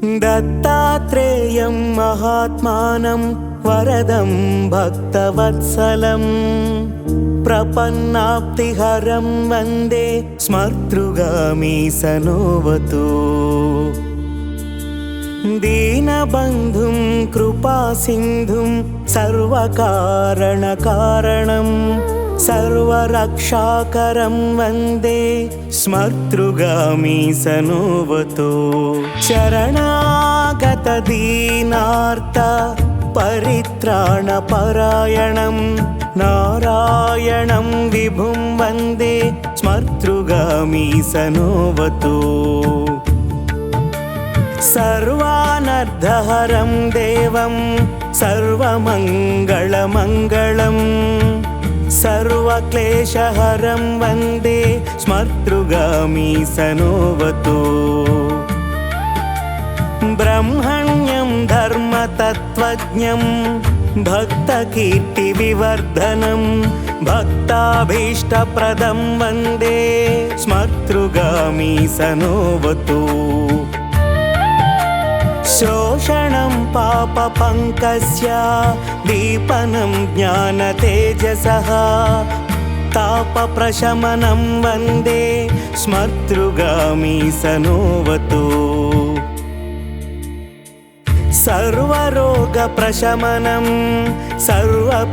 दत्तात्रेयं महात्मानं वरदं भक्तवत्सलं प्रपन्नाप्तिहरं वन्दे स्मर्तृगामी सनोवतु। दीनबन्धुं कृपासिन्धुं सर्वकारणकारणं सर्वरक्षाकरं वन्दे स्मर्तृगामी सनोवतु। शरणागतदीनार्त परित्राणपरायणं नारायणं विभुं वन्दे स्मर्तृगामी सनोवतु। सर्वानर्धहरं देवं सर्वमङ्गलमङ्गलं सर्वक्लेशहरं वन्दे स्मर्तृगामी सनोवतु। ब्रह्मण्यं धर्मतत्त्वज्ञं भक्तकीर्तिविवर्धनं भक्ताभीष्टप्रदं वन्दे स्मर्तृगामी सनोवतु। शोषणं पापपङ्कस्य दीपनं ज्ञानतेजसः तापप्रशमनं वन्दे स्मर्तृगामी सनोवतु। सर्वरोगप्रशमनं सर्वपीडानिवारणं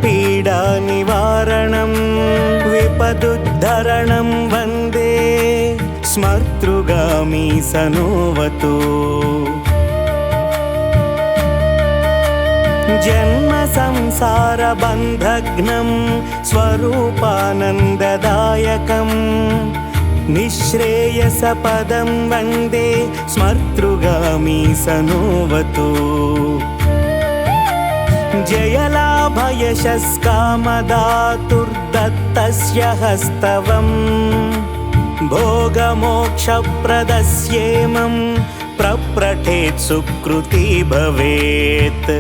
विपदुद्धरणं वन्दे स्मर्तृगामी सनोवतु। जन्म संसारबन्धघ्नं स्वरूपानन्ददायकं निःश्रेयसपदं वन्दे स्मर्तृगामी सनोवतु। जयलाभयशस्कामदातुर्दत्तस्य हस्तवं भोगमोक्षप्रदस्येमं प्रप्रठेत् सुकृती भवेत्।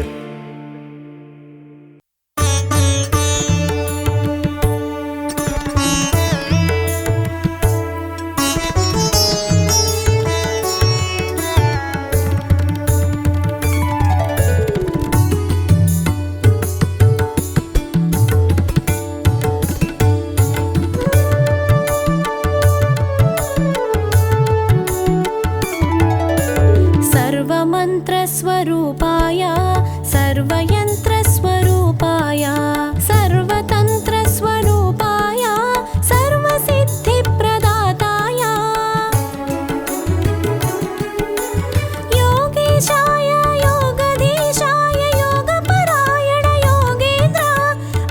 स्वरूपाय सर्वयन्त्रस्वरूपाय सर्वतन्त्रस्वरूपाय सर्वसिद्धिप्रदाताय योगेशाय योगधीशाय योगपरायण योगेन्द्र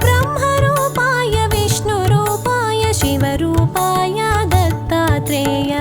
ब्रह्मरूपाय विष्णुरूपाय शिवरूपाय दत्तात्रेय।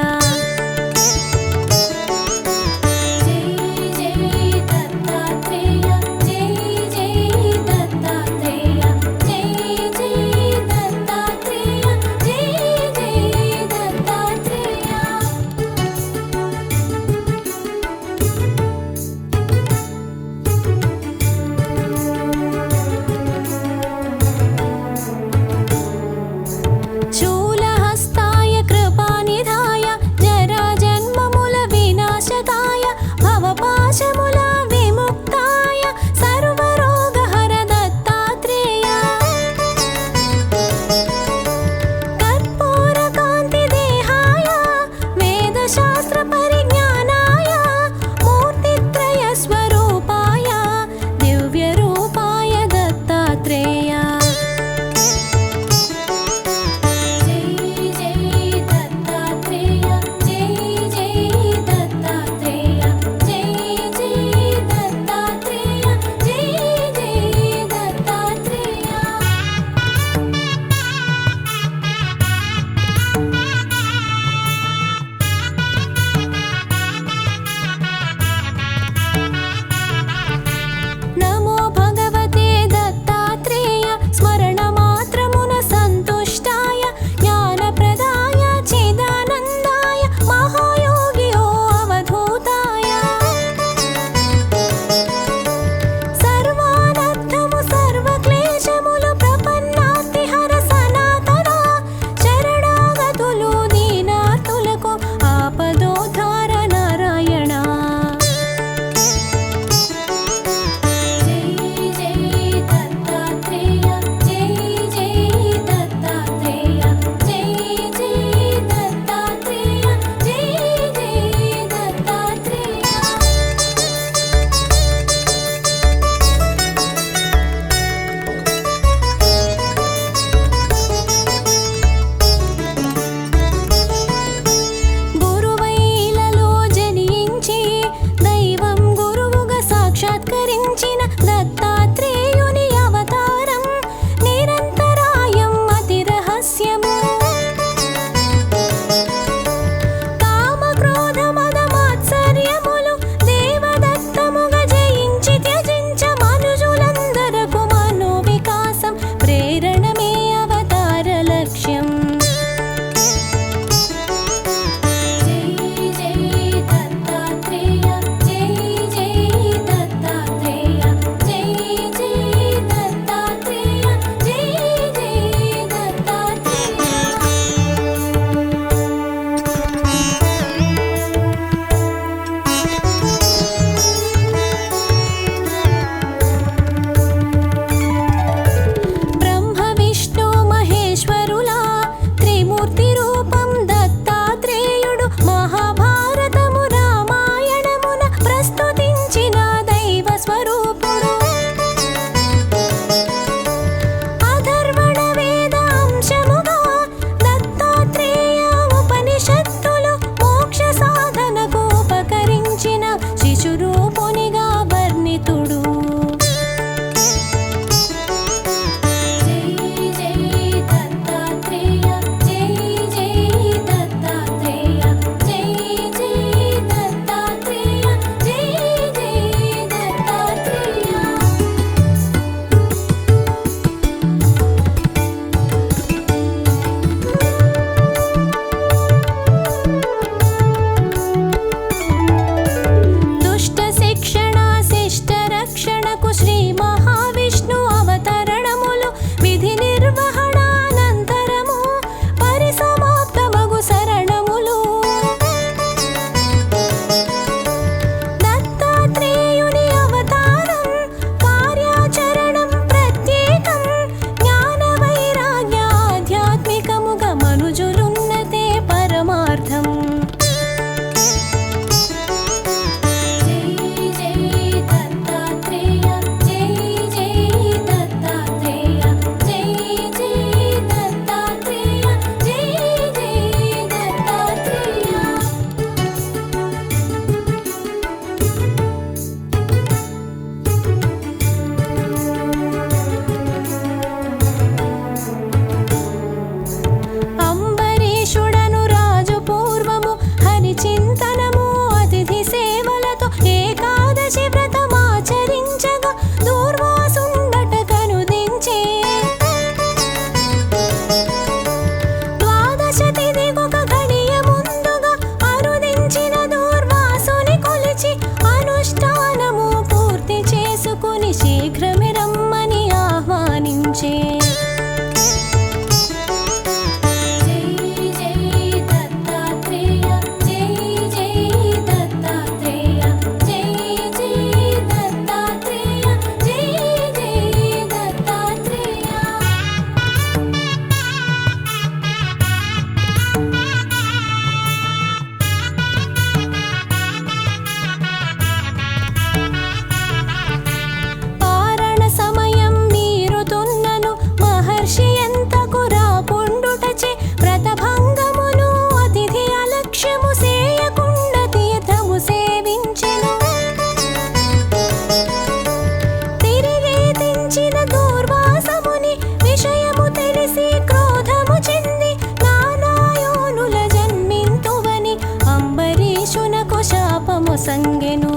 ప్రసరించెను.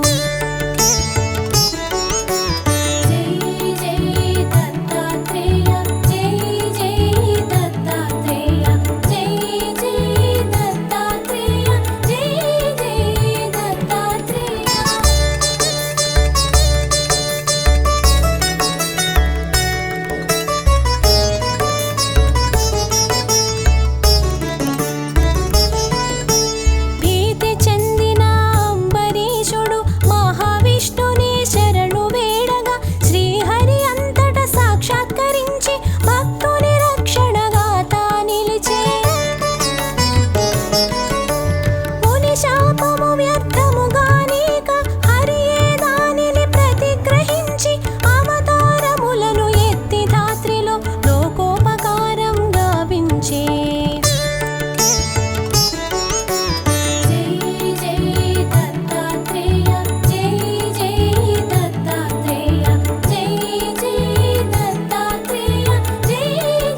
జై జై దత్తాత్రేయ జై జై దత్తాత్రేయ జై జై దత్తాత్రేయ జై జై దత్తాత్రేయ. భీతి చెందిన అంబరీషుడు మహావిష్ణుని శరణు వేడగా శ్రీహరి అంతట సాక్షాత్కరించి భక్తుని రక్షణగా తా నిలిచే. ముని శాపము వ్యర్థముగా నీక హరియే దానిని ప్రతిగ్రహించి అవతారములను ఎత్తి ధాత్రిలో లోకోపకారం గావించే. జై జై దత్తాత్రేయ జై జై దత్తాత్రేయ జై జై దత్తాత్రేయ జై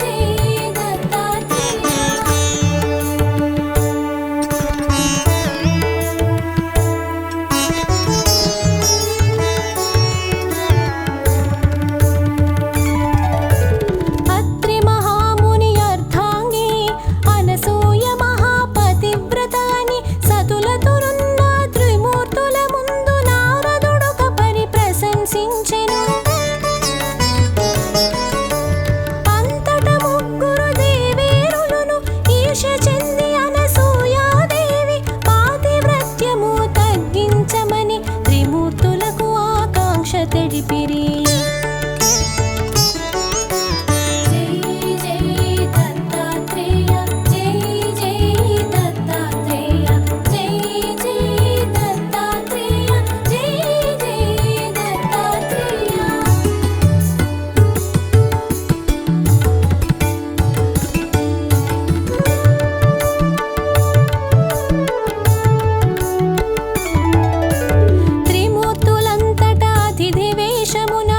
జై దత్తాత్రేయ. అత్రి మహాముని అర్ధాంగి అనసూయ మహాపతివ్రత అని సతులతురున్న త్రిమూర్తుల ముందు నారదుడొక పరి ప్రశంసించెను. అంతట ముగ్గురు దేవేరులను ఈర్ష్య చెంది అనసూయాదేవి పాతివ్రత్యము తగ్గించమని త్రిమూర్తులకు ఆకాంక్ష తెలిపిరి. జై జై దత్తాత్రేయ జై జై దత్తాత్రేయ జై జై దత్తాత్రేయ జై జై దత్తాత్రేయ. త్రిమూర్తులంతటా అతిథి వేషమున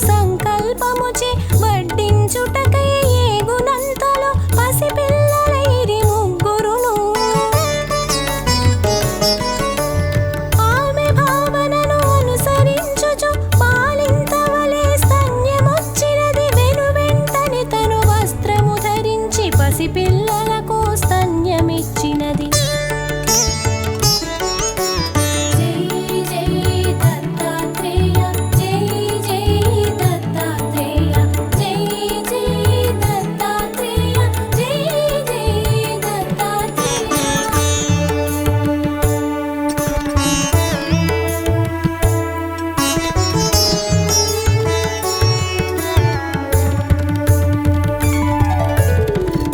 సంకల్పముచే వడ్డించుటకై ఏగునంతలో పసిపిల్లలైరి ముగ్గురును. ఆమె భావనను అనుసరించుచు బాలింతవలే స్తన్యమొచ్చినది. వెనువెంటనే తను వస్త్రము ధరించి పసిపిల్లలకు స్తన్యమిచ్చినది.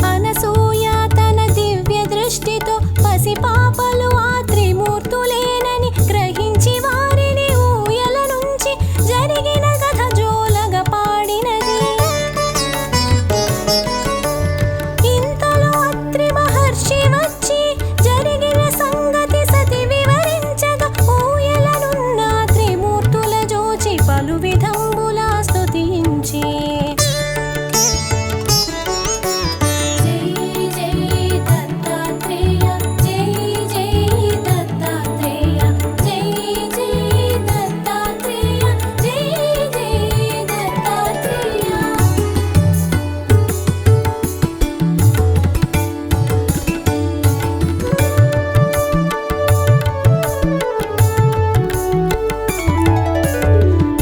అనసూయ తన దివ్య దృష్టితో పసిపాపలు ఆ త్రిమూర్తులేనని గ్రహించి వారిని ఊయల నుంచి జరిగిన కథ జోలగా పాడినది. ఇంతలో అత్రి మహర్షి వచ్చి జరిగిన సంగతి సతి వివరించగా ఊయలనున్న త్రిమూర్తుల జోచి పలు విధంబులా స్తుతించి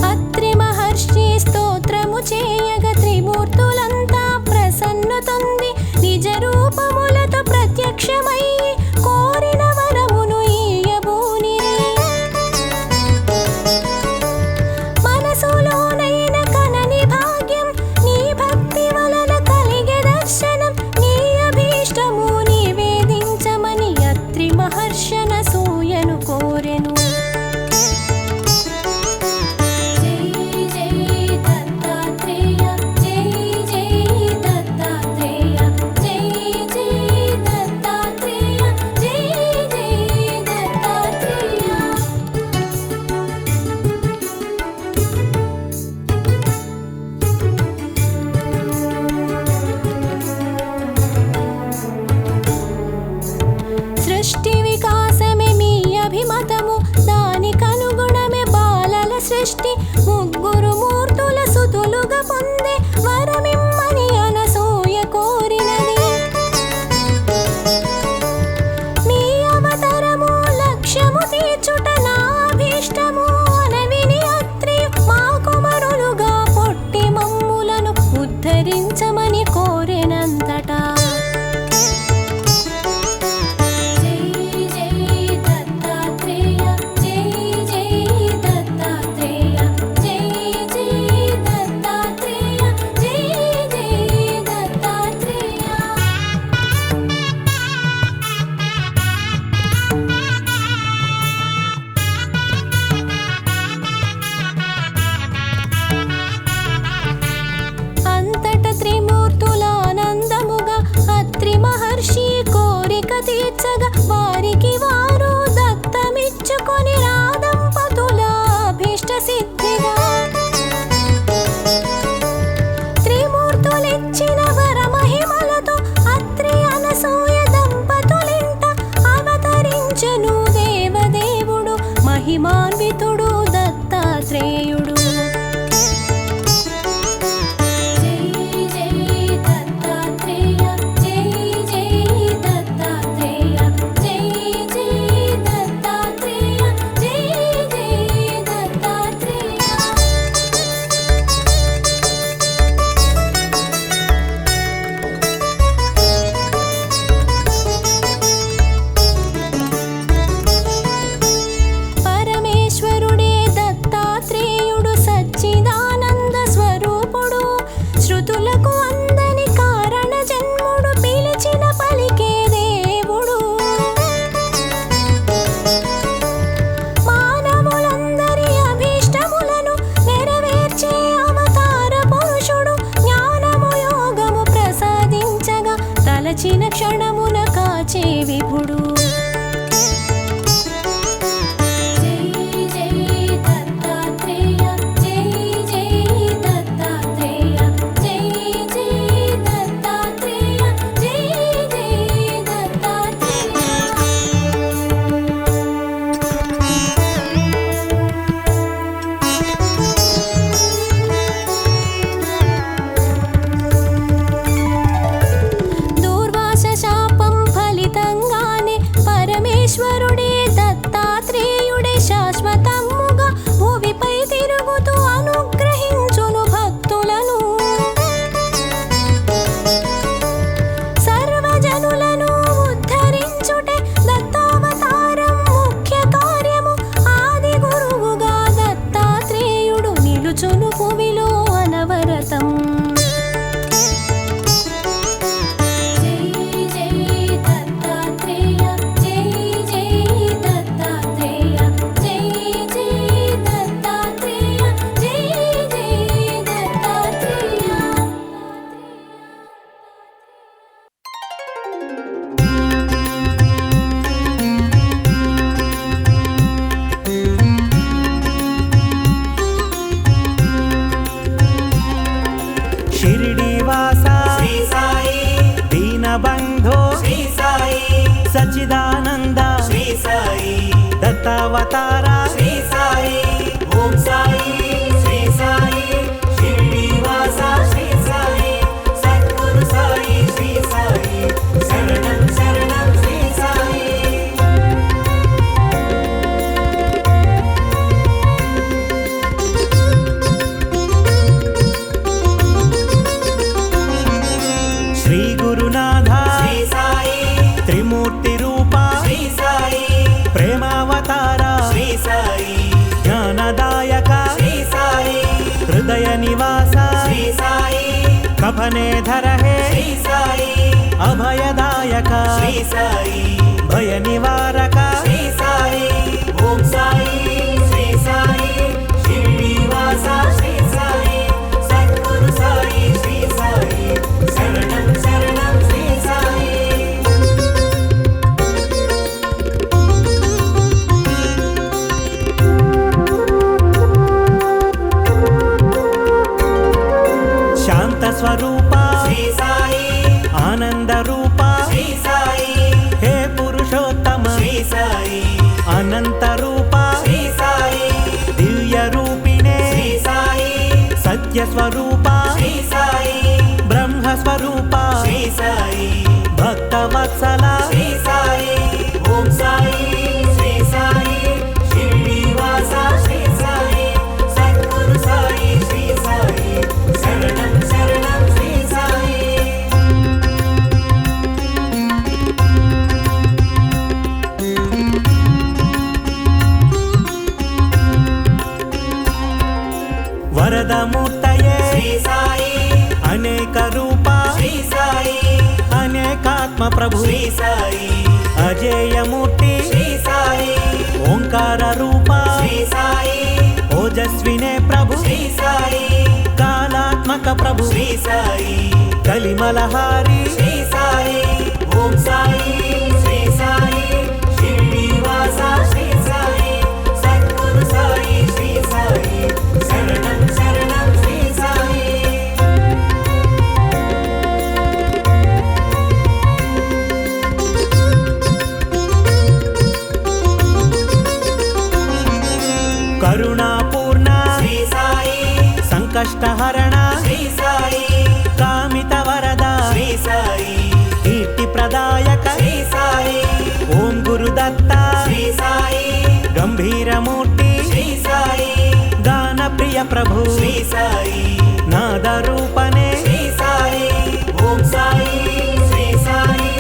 అత్రి మహర్షి స్తోత్రము చేయగ త్రిమూర్తులంతా ప్రసన్నతొంది నిజ రూపములతో ప్రత్యక్షమయ్యి కోరిన వరమును ఇయ్యబూనిరి. మనసులోనైన కనని భాగ్యం నీ భక్తి వలన కలిగే దర్శనం. నీ అభీష్టము నివేదించమని అత్రి మహర్షన సూయను కోరెను. సృష్టి వికాసమే మీ అభిమతము, దానికనుగుణమే బాలల సృష్టి. ముగ్గురు మూర్తుల సుతులుగా పొందే వరమిమ్మని అనసూయ కోరినది. మీ అవతరము లక్ష్యము తీర్చుట నా అభీష్టము అనవిని అత్రి మా కుమారులుగా పొట్టి మమ్ములను ఉద్ధరించమని కోరెనంతటా. అంతట త్రిమూర్తుల ఆనందముగా అత్రి మహర్షి కోరిక తీర్చగా వారికి వారు దత్తమిచ్చుకొని రాదంపతుల అభీష్ట సిద్ధిగా త్రిమూర్తులిచ్చిన వరమహిమలతో అత్రి అనసూయ దంపతులింట అవతరించెను దేవదేవుడు మహిమాన్వితుడు దత్తాత్రేయుడు. శ్రీ సాయి సచ్చిదానంద శ్రీ సాయి దత్తావతార శ్రీ సాయి ఓం సాయి శ్రీ సాయి శ్రీనివాస శ్రీ సాయి సద్గురు సాయి శ్రీ సాయి శరణం శరణం శ్రీ సాయి శ్రీ గురునాథ శ్రీ సాయి త్రిమూర్తి రూప శ్రీ సాయి ప్రేమావతార శ్రీ సాయి జ్ఞానదాయక శ్రీ సాయి హృదయ నివాస శ్రీ సాయి కఫనేధర హే శ్రీ సాయి అభయదాయక శ్రీ సాయి భయ నివారక శ్రీ సాయి ఓం సాయి శ్రీ సాయి శ్రీనివాస శ్రీ సాయి సద్గురు సాయి శ్రీ సాయి శరణం శరణం శ్రీ సాయి శాంత స్వరూప శ్రీ సాయి ఆనంద రూప శ్రీ సాయి హే పురుషోత్తమ శ్రీ సాయి అనంత రూప శ్రీ సాయి దివ్య రూపిణే శ్రీ సాయి సత్య స్వరూప శ్రీ సాయి బ్రహ్మ స్వరూప శ్రీ సాయి భక్త వత్సల శ్రీ సాయి ఓం సాయి శ్రీ సాయి శ్రీనివాస శ్రీ సాయి సద్గురు సాయి శ్రీ సాయి శరణం శరణం శ్రీ సాయి వరదమూర్తయే శ్రీ సాయి అనేక రూప శ్రీ సాయి అనేకాత్మ ప్రభు శ్రీ సాయి అజేయమూర్తి శ్రీ సాయి ఓంకార రూప శ్రీ సాయి ఓజస్వినే ప్రభు శ్రీ సాయి కాలాత్మక ప్రభు శ్రీ సాయి కలిమలహారి శ్రీ సాయి ఓం సాయి శ్రీ సాయి శ్రీనివాస శ్రీ సాయి సద్గురు సాయి శ్రీ సాయి శరణం శరణం శ్రీ సాయి కరుణాపూర్ణ శ్రీ సాయి సంకష్టహరణ శ్రీ సాయి కామిత వరద శ్రీ సాయి కీర్తి ప్రదాయక శ్రీ సాయి ఓం గురుదత్త శ్రీ సాయి గంభీరమూర్తి శ్రీ సాయి గాన ప్రియ ప్రభు శ్రీ సాయి నాద రూపనే శ్రీ సాయి ఓం సాయి శ్రీ సాయి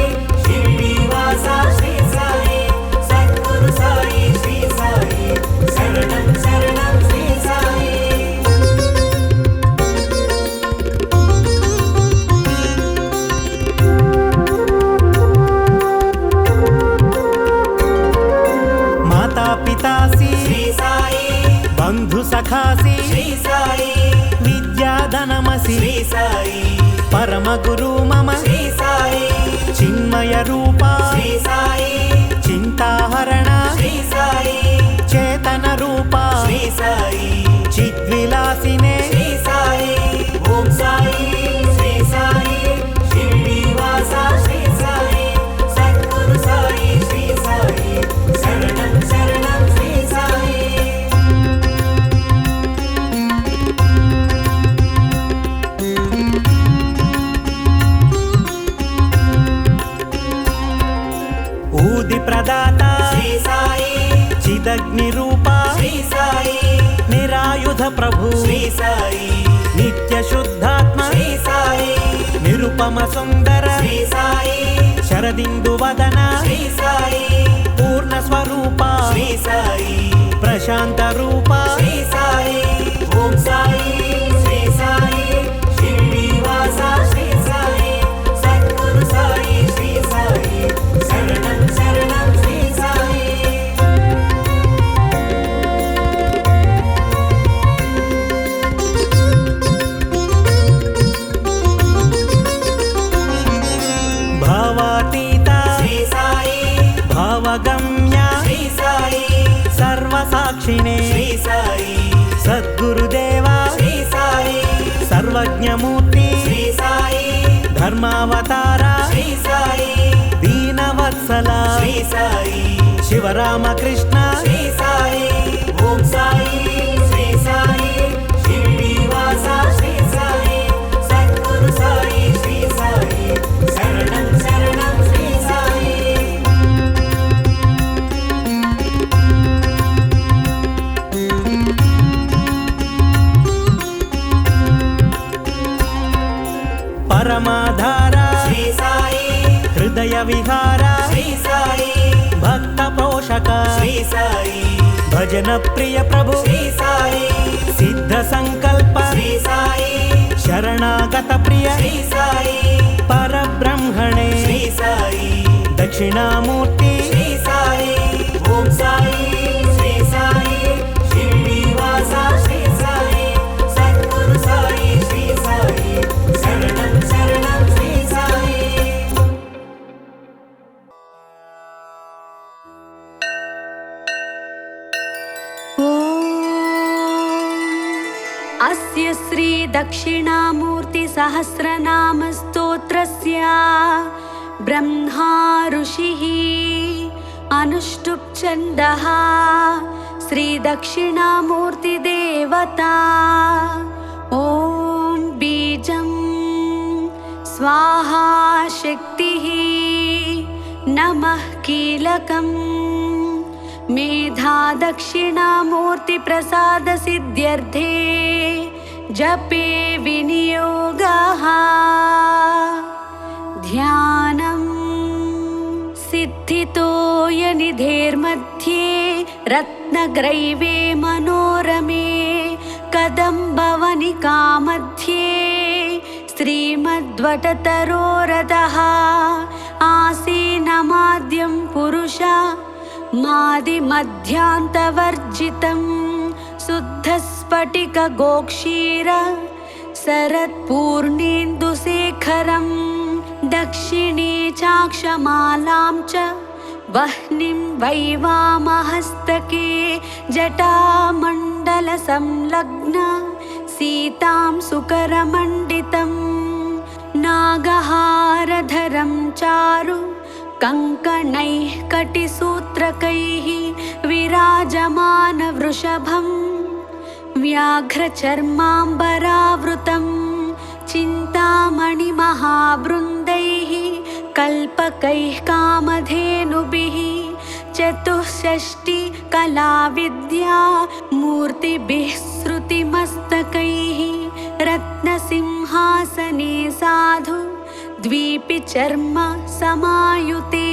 శ్రీనివాస శ్రీ సాయి సద్గురు సాయి శ్రీ సాయి శరణం శరణం శ్రీ సాయి మాతా పితాసి శ్రీ సాయి బంధు సఖాసి శ్రీ సాయి విద్యాధనమసి శ్రీ సాయి పరమ గురు మమ శ్రీ సాయి చిన్మయ రూప శ్రీ సాయి చింతాహరణ శ్రీ సాయి చేతన రూప శ్రీ సాయి చిద్విలాసినే శ్రీ సాయి ఓం సాయి శ్రీ సాయి శ్రీనివాస శ్రీ సాయి సద్గురు సాయి శ్రీ సాయి శరణం శరణం శ్రీ సాయి ఊది ప్రదాత శ్రీ సాయి చిదగ్ని రూప శ్రీ సాయి నిరాయుధ ప్రభు శ్రీ సాయి నిత్య శుద్ధాత్మ శ్రీ సాయి నిరుపమ సుందర శ్రీ సాయి శరదిందు వదన శ్రీ సాయి పూర్ణ స్వరూప శ్రీ సాయి ప్రశాంత రూప శ్రీ సాయి ఓం సాయి శ్రీ సాయి శ్రీనివాస శ్రీ సాయి సద్గురు సాయి శ్రీ సాయి శరణం శరణం శ్రీ సాయి భావాతీత శ్రీ సాయి భావగమ్య శ్రీ సాయి సర్వసాక్షిణే శ్రీ సాయి సత్ విఠల శ్రీ సాయి శివరామకృష్ణ శ్రీ సాయి ఓం సాయి శ్రీ సాయి శ్రీనివాస శ్రీ సాయి సద్గురు సాయి శ్రీ సాయి శరణం శరణం శ్రీ సాయి పరమాధార శ్రీ సాయి హృదయ విహార శ్రీ సాయి భక్త పోషక శ్రీ సాయి భజన ప్రియ ప్రభు శ్రీ సాయి సిద్ధ సంకల్ప శ్రీ సాయి శరణాగత ప్రియ శ్రీ సాయి పరబ్రహ్మణే శ్రీ సాయి దక్షిణామూర్తి శ్రీ సాయి ఓం సాయి శ్రీ సాయి శ్రీనివాస శ్రీ సాయి సద్గురు సాయి శ్రీ సాయి శరణం శరణం శ్రీ సాయి अस्य श्री दक्षिणामूर्ति सहस्रनाम स्तोत्रस्य ब्रह्मा ऋषिः अनुष्टुप् छन्दः श्री दक्षिणामूर्ति देवता ॐ बीजं स्वाहा शक्तिः नमः कीलकम् मेधा दक्षिणामूर्ति प्रसाद सिद्ध्यर्थे जपे विनियोगः ध्यानं सिद्धितो यनिधेर्मध्ये रत्नग्रैवे मनोरमे कदम्बवनिका मध्ये श्रीमद्वटतरोरतः आसीनमाद्यं पुरुष मादिमध्यान्तवर्जितं शुद्धस्फटिकगोक्षीर शरत्पूर्णेन्दुशेखरं दक्षिणे चाक्षमालां च वह्निं वैवामहस्तके जटामण्डलसंलग्न सीतां सुकरमण्डितं नागहारधरं चारु कङ्कणैः कटिसूत्रकैः विराजमानवृषभं व्याघ्रचर्माम्बरावृतं चिन्तामणिमहावृन्दैः कल्पकैः कामधेनुभिः चतुष्षष्टिकलाविद्या मूर्तिभिः श्रुतिमस्तकैः रत्नसिंहासने साधु द्वीपि चर्म समायुते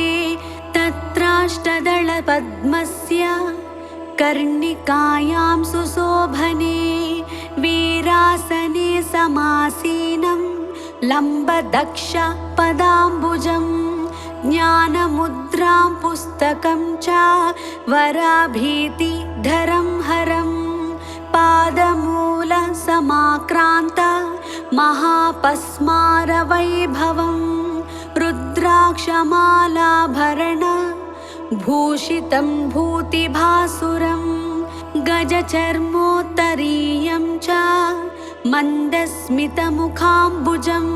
तत्राष्टदलपद्मस्य कर्णिकायां सुशोभने वीरासने समासीनं लम्बदक्ष पदाम्बुजं ज्ञानमुद्रां पुस्तकं च वराभीतिधरं हरं पादमूल समाक्रान्त महापस्मारवैभवं रुद्राक्षमालाभरण भूषितं भूतिभासुरं गजचर्मोत्तरीयं च मन्दस्मितमुखाम्बुजं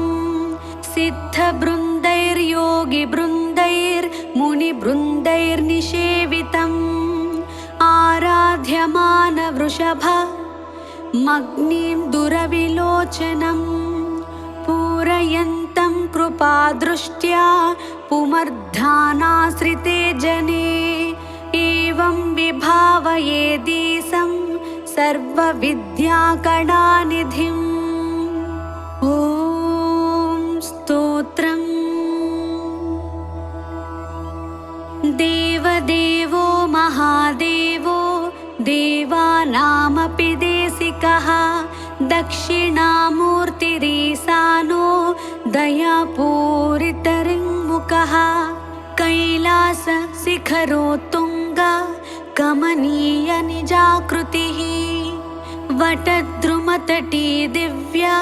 सिद्धबृन्दैर्योगिबृन्दैर्मुनिबृन्दैर्निषेवितम् आराध्यमानवृषभ मग्नीं दुरविलोचनं पूरयन्तं कृपादृष्ट्या पुमर्धानाश्रिते जने एवं विभावयेदीशं सर्वविद्याकणानिधिम् ॐ स्तोत्रम् देवदेवो महादेवो देवानामपि देशिकः दक्षिणामूर्तिरीशानो दयापूरितरिङ्मुखः कैलासशिखरोत्तुङ्ग कमनीयनिजाकृतिः वटद्रुमतटी दिव्या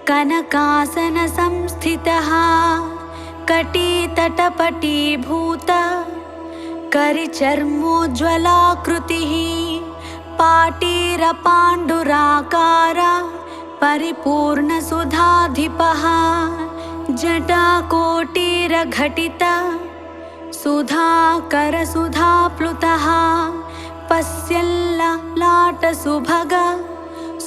कनकासनसंस्थितः कटितटपटीभूत करिचर्मोज्ज्वलाकृतिः पाटीरपाण्डुराकार परिपूर्णसुधाधिपः जटाकोटिरघटित सुधाकरसुधाप्लुतः पश्यल्ललाटसुभग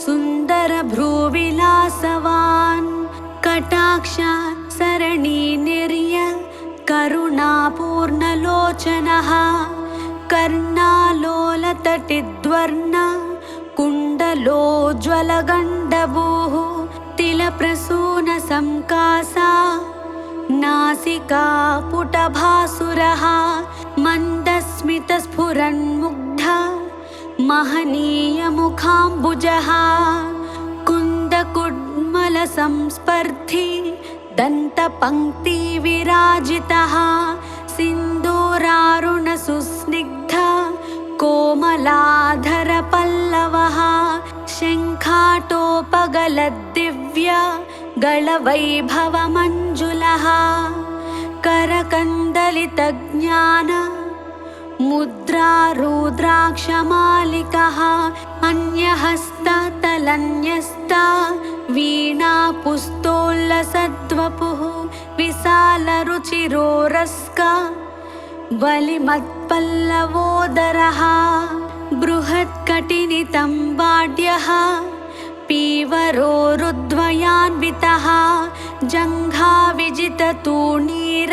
सुन्दरभ्रूविलासवान् कटाक्षा सरणीनिर्य करुणापूर्णलोचनः कर्णालोलतटिद्वर्ण कुण्डलोज्ज्वलगण्डभूः तिलप्रसूनसंकासा नासिका पुटभासुरः मन्दस्मितस्फुरन्मुग्ध महनीयमुखाम्बुजः कुन्दकुड्मलसंस्पर्धी दन्तपङ्क्तिविराजितः सिन्दूरारुणसुस्निग्ध कोमलाधरपल्लवः शङ्खाटोपगलद्दिव्य गळवैभवमञ्जुलः करकन्दलितज्ञान मुद्रारुद्राक्षमालिकः अन्यहस्ततलन्यस्ता वीणापुस्तोल्लसद्वपुः विशालरुचिरोरस्क बलिमत्पल्लवोदरः बृहत्कटिनितम्बाड्यः पीवरोरुद्वयान्वितः जङ्घाविजिततूणीर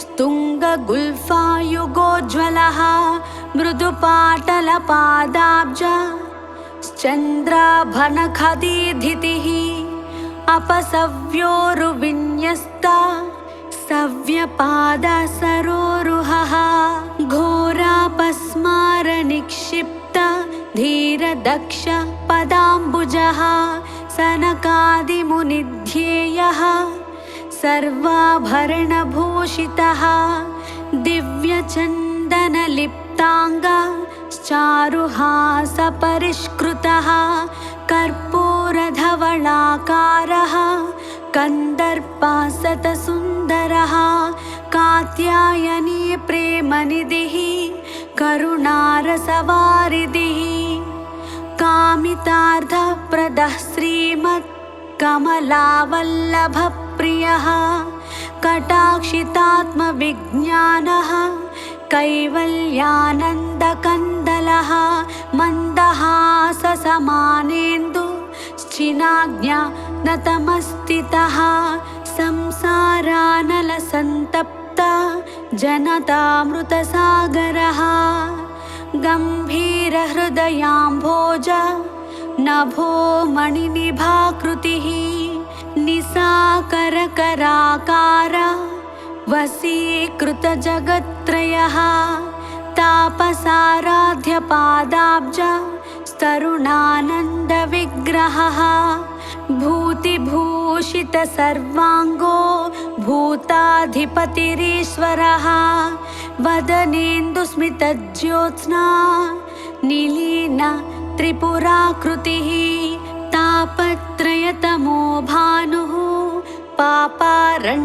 स्तुङ्गगुल्फायुगोज्ज्वलः मृदुपाटलपादाब्ज चन्द्राभनखदीधितिः अपसव्योरुविन्यस्ता सव्यपादसरोरुहः घोरापस्मारनिक्षिप्त धीरदक्ष पदाम्बुजः सनकादिमुनिध्येयः सर्वाभरणभूषितः दिव्यचन्दनलिप्ताङ्ग चारुहासपरिष्कृतः कर्पूरधवलाकारः कन्दर्पासतसुन्दरः कात्यायनी प्रेमनिधिः करुणारसवारिधिः कामितार्थप्रदः श्रीमत्कमलावल्लभप्रियः कटाक्षितात्मविज्ञानः कैवल्यानन्दकन्दलः मन्दहाससमानेन्दु श्चिनाज्ञा नतमस्थितः संसारानलसन्तप्त जनतामृतसागरः गम्भीरहृदयाम्भोज नभो मणिनिभाकृतिः निसाकरकराकार वशीकृतजगत्त्रयः तापसाराध्यपादाब्ज तरुणानन्दविग्रहः भूतिभूषितसर्वाङ्गो भूताधिपतिरीश्वरः वदनेन्दुस्मितज्योत्स्ना निलीन त्रिपुराकृतिः तापत्रयतमो भानुः पापारण्यदवानलः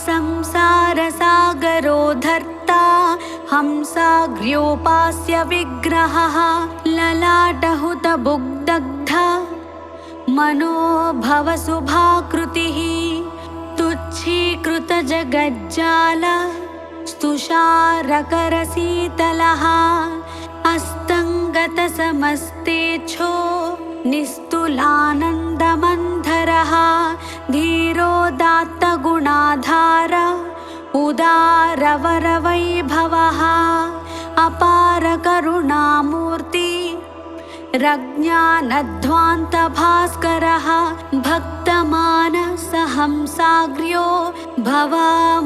संसारसागरोधर्ता हंसाग्र्योपास्य विग्रहः ललाटहुतबुग्दग्ध मनोभवशुभाकृतिः तुच्छीकृतजगज्जाल स्तुषारकरशीतलः अस्तङ्गतसमस्तेच्छो निस्तुलानन्दमन्धरः धीरोदात्तगुणाधार उदारवरवैभवः अपारकरुणामूर्ति रज्ञानध्वान्तभास्करः भक्तमानसहंसाग्र्यो भवामयभिषक्तमः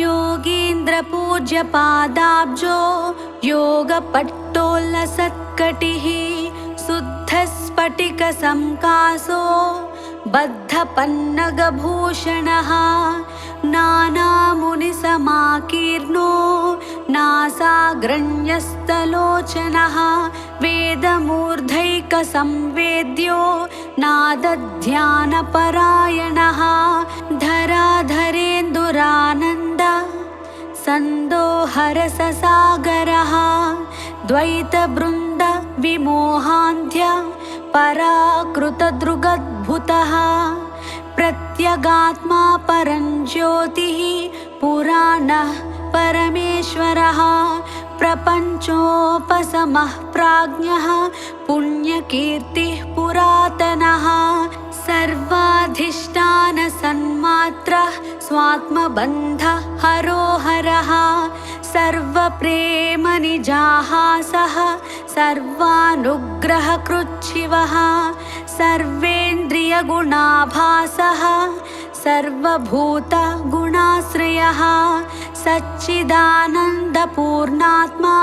योगीन्द्रपूज्यपादाब्जो योगपट्टोल्लसत्कटिः शुद्धस्फटिकसंकासो बद्धपन्नगभूषणः नानामुनिसमाकीर्णो नासाग्रण्यस्तलोचनः वेदमूर्धैकसंवेद्यो नादध्यानपरायणः धराधरेन्दुरानन्द सन्दोहरससागरः द्वैतबृन्द विमोहान्ध्य पराकृतदृगद्भुतः प्रत्यगात्मा परञ्ज्योतिः पुराणः परमेश्वरः प्रपञ्चोपशमः प्राज्ञः पुण्यकीर्तिः पुरातनः सर्वाधिष्ठानसन्मात्रः स्वात्मबन्धः हरोहरः सर्वप्रेमनिजाहासः सर्वानुग्रहकृच्छिवः सर्वेन्द्रियगुणाभासः सर्वभूतगुणाश्रयः सच्चिदानन्दपूर्णात्मा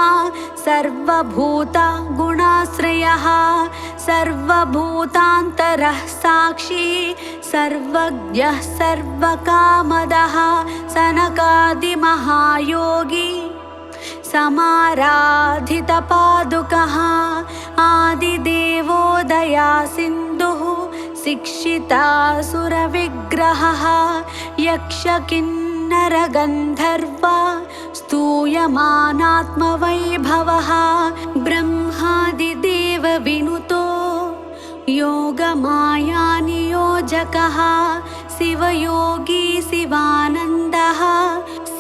सर्वभूतगुणाश्रयः सर्वभूतान्तरः साक्षी सर्वज्ञः सर्वकामदः सनकादिमहायोगी समाराधितपादुकः आदिदेवो दयासिन्धुः शिक्षितासुरविग्रहः यक्षकिन्नरगन्धर्वा स्तूयमानात्मवैभवः ब्रह्मादिदेवविनुतो योगमायानियोजकः शिवयोगी शिवानन्दः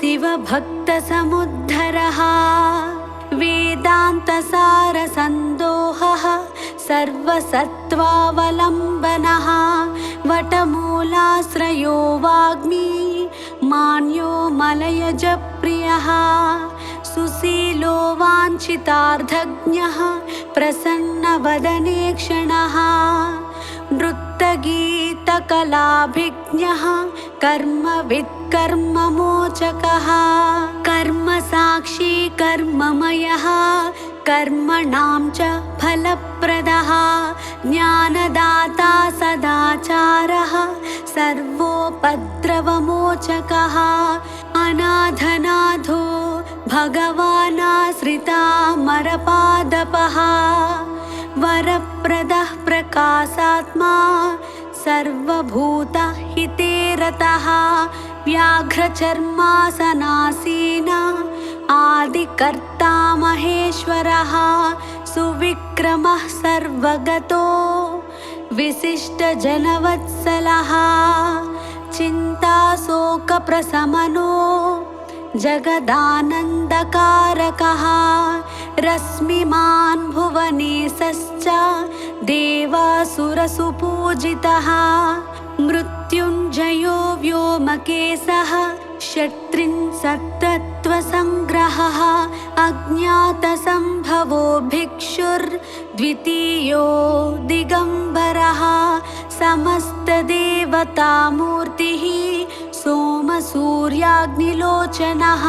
शिवभक्तसमुद्धरः वेदान्तसारसन्दोहः सर्वसत्त्वावलम्बनः वटमूलाश्रयो वाग्मी मान्यो मलयजप्रियः सुशीलो वाञ्छितार्थज्ञः प्रसन्नवदने क्षणः नृत्तगीतकलाभिज्ञः कर्मवित्कर्ममोचकः कर्मसाक्षी कर्ममयः कर्मणां च फलप्रदः ज्ञानदाता सदाचारः सर्वोपद्रवमोचकः अनाथनाथो भगवानाश्रितामरपादपः वरप्रदः प्रकाशात्मा सर्वभूतहिते रतः व्याघ्रचर्मासनासीना आदिकर्ता महेश्वरः सुविक्रमः सर्वगतो विशिष्टजनवत्सलः चिन्ताशोकप्रशमनो जगदानन्दकारकः रश्मिमान् भुवनेशश्च देवासुरसुपूजितः मृत्युञ्जयो व्योमकेशः षट्त्रिंशत्तत्त्वसङ्ग्रहः अज्ञातसम्भवो भिक्षुर्द्वितीयो दिगम्बरः समस्तदेवतामूर्तिः सोमसूर्याग्निलोचनः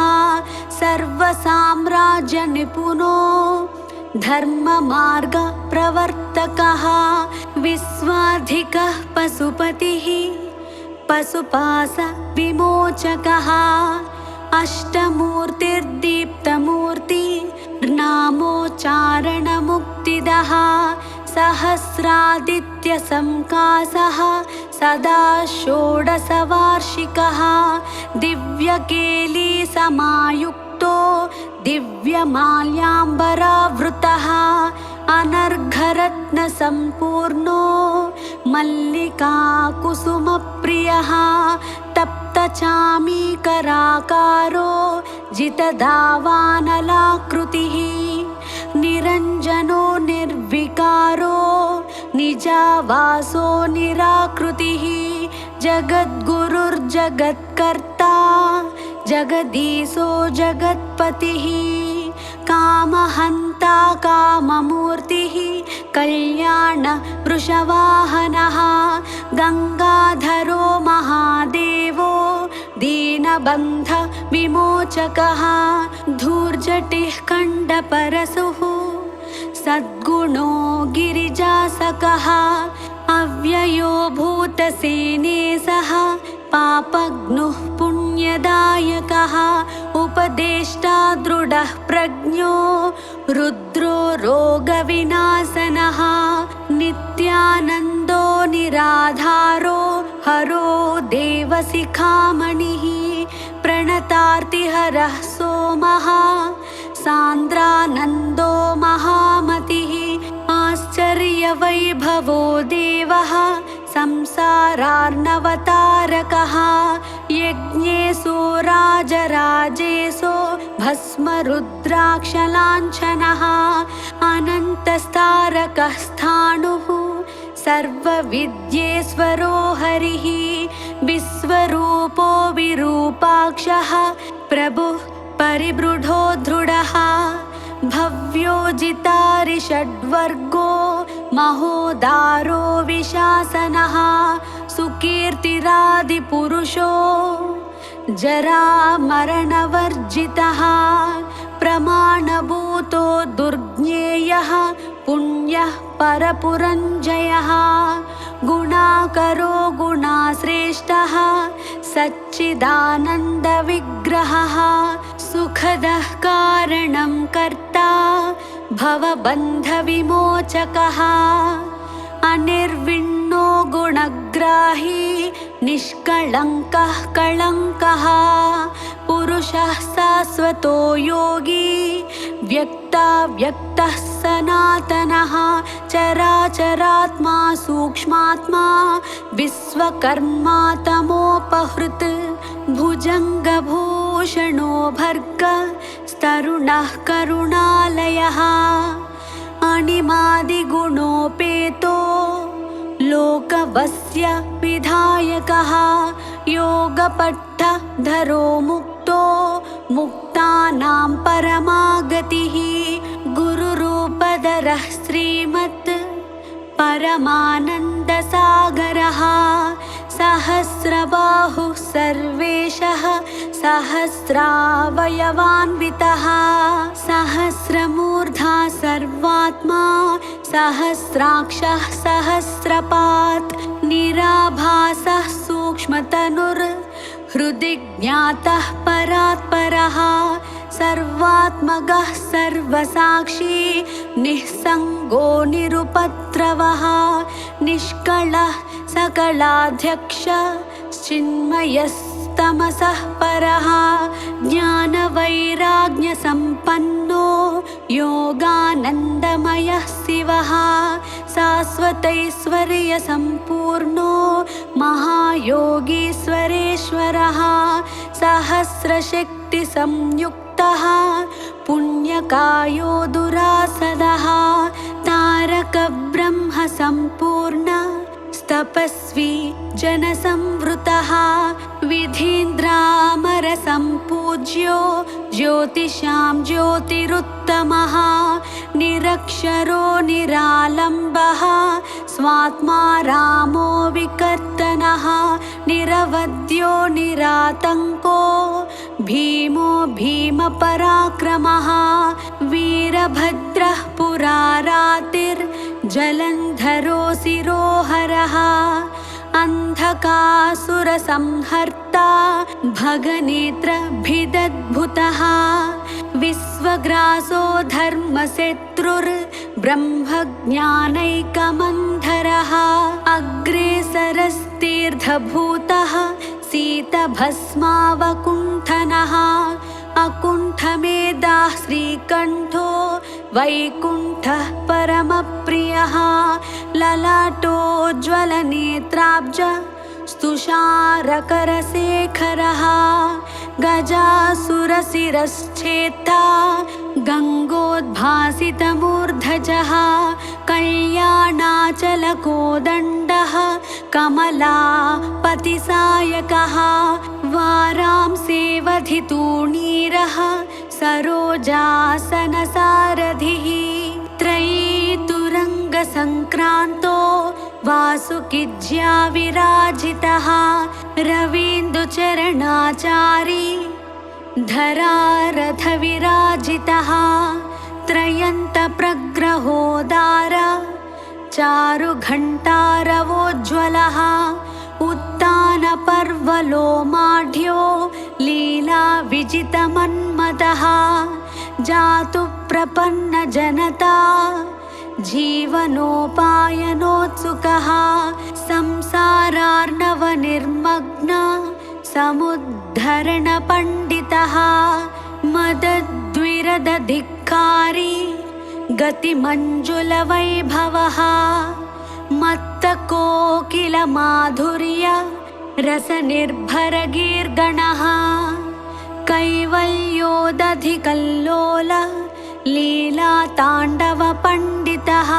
सर्वसाम्राज्यनिपुनो धर्ममार्गप्रवर्तकः विश्वाधिकः पशुपतिः पशुपाशविमोचकः अष्टमूर्तिर्दीप्तमूर्ति नामोच्चारणमुक्तिदः सहस्रादित्यसंकाशः सदा षोडशवार्षिकः दिव्यकेलीसमायुक्तो दिव्यमाल्याम्बरावृतः अनर्घरत्नसम्पूर्णो मल्लिकाकुसुमप्रियः तप्तचामीकराकारो जितदावानलाकृतिः निरञ्जनो निर्विकारो निजावासो निराकृतिः जगद्गुरुर्जगत्कर्ता जगदीशो जगत्पतिः कामहन्ता काममूर्तिः कल्याणवृषवाहनः गङ्गाधरो महादेवो दीनबन्धविमोचकः धूर्जटिः खण्डपरशुः सद्गुणो गिरिजासकः अव्ययो भूतसेनेशः पापघ्नुः पुण्यदायकः उपदेष्टा दृढः प्रज्ञो रुद्रो रोगविनाशनः नित्यानन्दो निराधारो हरो देवशिखामणिः प्रणतार्तिहरः सोमः सान्द्रानन्दो महामतिः आश्चर्यवैभवो देवः संसारार्णवतारकः यज्ञेशो राजराजेशो भस्मरुद्राक्षलाञ्छनः अनन्तस्तारकः स्थाणुः सर्वविद्येश्वरो हरिः विश्वरूपो विरूपाक्षः प्रभुः परिबृढो दृढः भव्यो जितारिषड्वर्गो महोदारो विशासनः सुकीर्तिरादिपुरुषो जरामरणवर्जितः प्रमाणभूतो दुर्ज्ञेयः पुण्यः परपुरञ्जयः गुणाकरो गुणाश्रेष्ठः सच्चिदानन्दविग्रहः सुखदः कारणं कर्ता भवबन्धविमोचकः अनिर्विण्णो गुणग्राही निष्कळङ्कः कळङ्कः पुरुषः शाश्वतो योगी व्यक्ताव्यक्तः सनातनः चराचरात्मा सूक्ष्मात्मा विश्वकर्मा तमोपहृत् भुजङ्गभूषणो भर्ग स्तरुणः करुणालयः अणिमादिगुणोपेतो लोकवस्य विधायकः योगपट्टधरो मुक्तो मुक्तानां परमागतिः गुरुरूपधरः श्रीमत् परमानन्दसागरः सहस्रबाहुः सर्वेशः सहस्रावयवान्वितः सहस्रमूर्धा सर्वात्मा सहस्राक्षः सहस्रपात् निराभासः सूक्ष्मतनुर्हृदि ज्ञातः परात्परः सर्वात्मकः सर्वसाक्षी निःसङ्गो निरुपद्रवः निष्कळः सकलाध्यक्ष चिन्मयस्तमसः परः ज्ञानवैराग्यसम्पन्नो योगानन्दमयः शिवः शाश्वतैश्वर्यसम्पूर्णो महायोगीश्वरेश्वरः सहस्रशक्तिसंयुक्तः पुण्यकायो दुरासदः तारकब्रह्मसम्पूर्ण तपस्वी जनसंवृतः विधीन्द्रामरसम्पूज्यो ज्योतिषां ज्योतिरुत्तमः निरक्षरो निरालम्बः स्वात्मा रामो विकर्तनः निरवध्यो निरातङ्को भीमो भीमपराक्रमः वीरभद्रः पुरारातिर्जलन्धरो शिरोहरः अन्धकासुरसंहर्ता भगनेत्रभिदद्भुतः विश्वग्रासो धर्मशत्रुर्ब्रह्मज्ञानैकमन्धरः अग्रेसरस्तीर्थभूतः शीतभस्मावकुण्ठनः अकुण्ठमेधाः श्रीकण्ठो वैकुण्ठः परमप्रियः ललाटोज्ज्वलनेत्राब्ज स्तुषारकरशेखरः गजासुरशिरश्चेत्ता गङ्गोद्भासितमूर्धजः कल्याणाचलकोदण्डः कमलापतिसायकः वारांसेवधितूणीरः सरोजासनसारथिः त्रयीतुरङ्गसङ्क्रान्तो वासुकिज्या विराजितः रवीन्दुचरणाचारी धरारथविराजितः त्रयन्तप्रग्रहोदार चारुघण्टारवोज्ज्वलः उत्तानपर्वलोमाढ्यो लीलाविजितमन्मथः जातु प्रपन्नजनता जीवनोपायनोत्सुकः संसारार्णवनिर्मग्न समुद्धरणपण्डितः मदद्विरदधिक्कारी गतिमञ्जुलवैभवः मत्तकोकिलमाधुर्य रसनिर्भरगीर्गणः कैवल्योदधिकल्लोल लीलाताण्डवपण्डितः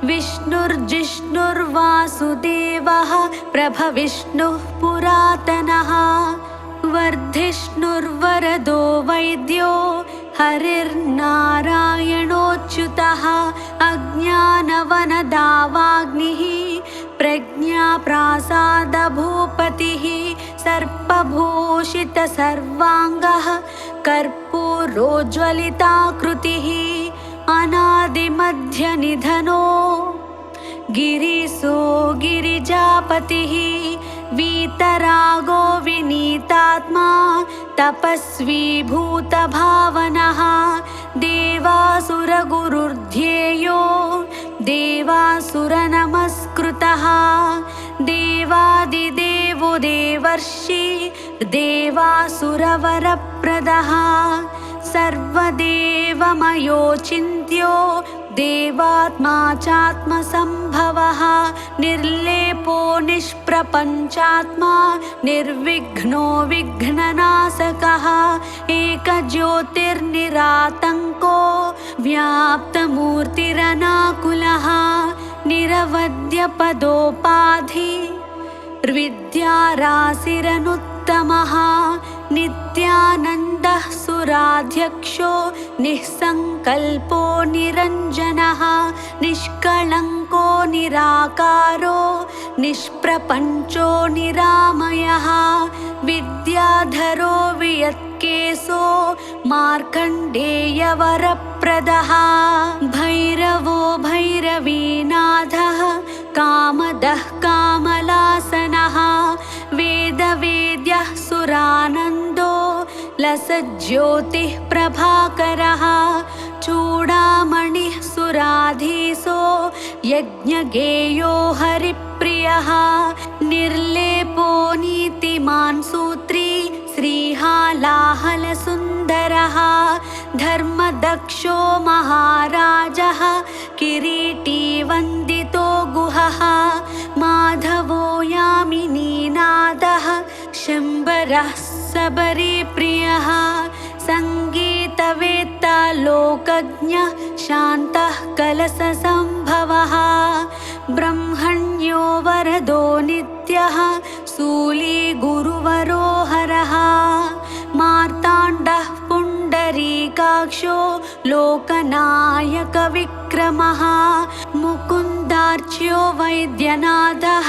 विष्णुर्जिष्णुर्वासुदेवः प्रभविष्णुः पुरातनः वर्धिष्णुर्वरदो वैद्यो हरिर्नारायणोच्युतः अज्ञानवनदावाग्निः प्रज्ञाप्रासादभूपतिः सर्पभूषितसर्वाङ्गः कर्पूरोज्ज्वलिताकृतिः अनादिमध्यनिधनो गिरिसो गिरिजापतिः वीतरागो विनीतात्मा तपस्वी भूतभावनः देवासुरगुरुर्ध्येयो देवासुरनमस्कृतः देवादिदेवो देवर्षि देवासुरवरप्रदः सर्वदेवमयोचिन्त्यो देवात्मा चात्मसम्भवः निर्लेपो निष्प्रपञ्चात्मा निर्विघ्नो विघ्ननाशकः एकज्योतिर्निरातङ्को व्याप्तमूर्तिरनाकुलः निरवध्यपदोपाधि विद्याराशिरनुत्तमः नित्यानन्दः सुराध्यक्षो निःसङ्कल्पो निरञ्जनः निष्कळङ्को निराकारो निष्प्रपञ्चो निरामयः विद्याधरो वियत्केशो मार्कण्डेयवरप्रदः भैरवो भैरवीनाथः कामदः कामलासनः वेदवेद्यः सुरानन्दो लसज्योतिः प्रभाकरः चूडामणिः सुराधीशो यज्ञगेयो हरिप्रियः निर्लेपो नीतिमान् सूत्री श्रीहालाहलसुन्दरः धर्मदक्षो महाराजः किरीटी वन्दितो गुहः माधवो यामिनीनादः शम्बरः सबरीप्रियः सङ्गीतवेत्ता लोकज्ञः शान्तः कलशसम्भवः ब्रह्मण्यो वरदो नित्यः शूली गुरुवरो हरः मार्ताण्डः पुण्डरीकाक्षो लोकनायकविक्रमः मुकुन्दार्च्यो वैद्यनाथः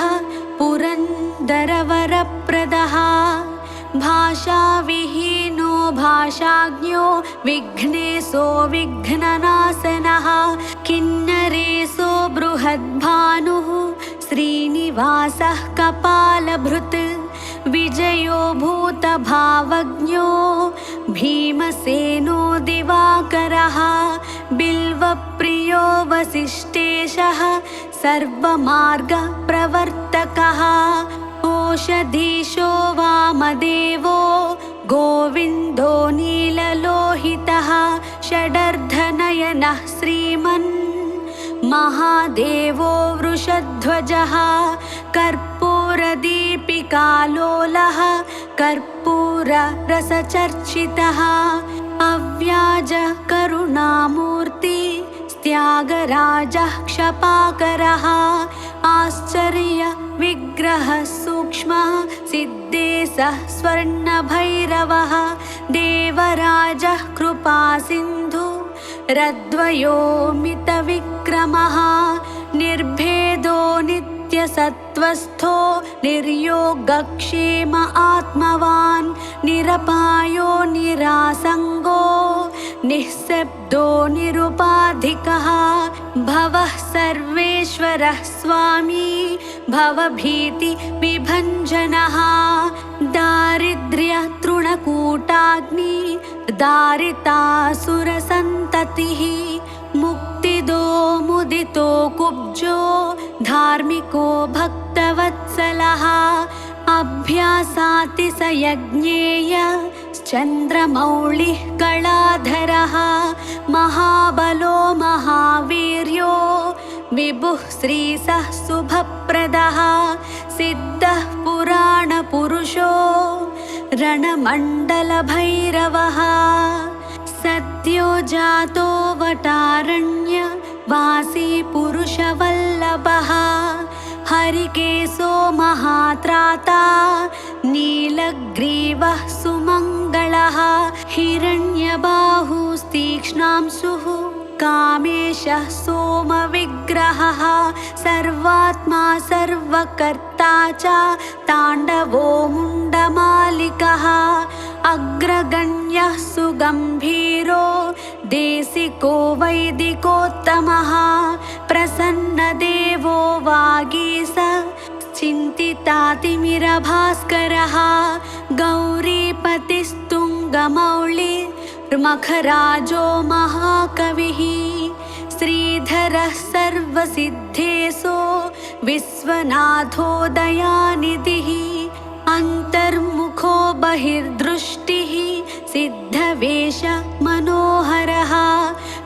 पुरन्दरवरप्रदः भाषाविहीनो भाषाज्ञो विघ्नेशो विघ्ननाशनः किन्नरेशो बृहद्भानुः श्रीनिवासः कपालभृत् विजयो भूतभावज्ञो भीमसेनो दिवाकरः बिल्वप्रियो वसिष्ठेशः सर्वमार्गप्रवर्तकः ओषधीशो वामदेवो गोविन्दो नीललोहितः षडर्धनयनः श्रीमन् महादेवो वृषध्वजः कर्पूरदीपिकालोलः कर्पूररसचर्चितः अव्याजकरुणामूर्ति त्यागराजः क्षपाकरः आश्चर्यविग्रहः सूक्ष्मः सिद्धेशः स्वर्णभैरवः देवराजः कृपासिन्धु रद्वयो मितविक्रमः निर्भेदो नित्यसत्त्वस्थो निर्योगक्षेम आत्मवान् निरपायो निरासङ्गो निःशब्दो निरुपाधिकः भवः सर्वेश्वरः स्वामी भवभीति विभञ्जनः दारिद्र्यतृणकूटाग्नि दारितासुरसन्ततिः मुक्तिदो मुदितो कुब्जो धार्मिको भक्तवत्सलः अभ्यासाति स यज्ञेय चन्द्रमौळिः कलाधरः महाबलो महावीर्यो विभुः श्रीसः शुभप्रदः सिद्धः पुराणपुरुषो रणमण्डलभैरवः सद्यो जातो वटारण्यवासी पुरुषवल्लभः हरिकेशो महात्राता नीलग्रीवः सुमङ्गलः हिरण्यबाहुस्तीक्ष्णांशुः कामेशः सोमविग्रहः सर्वात्मा सर्वकर्ता च ताण्डवो मुण्डमालिकः अग्रगण्यः सुगम्भीरो देशिको वैदिकोत्तमः प्रसन्नदेवो वागीश चिन्तितातिमिरभास्करः गौरीपतिस्तुङ्गमौळि मखराजो महाकविः श्रीधरः सर्वसिद्धेशो विश्वनाथो दयानिधिः अन्तर्मुखो बहिर्दृष्टिः सिद्धवेष मनोहरः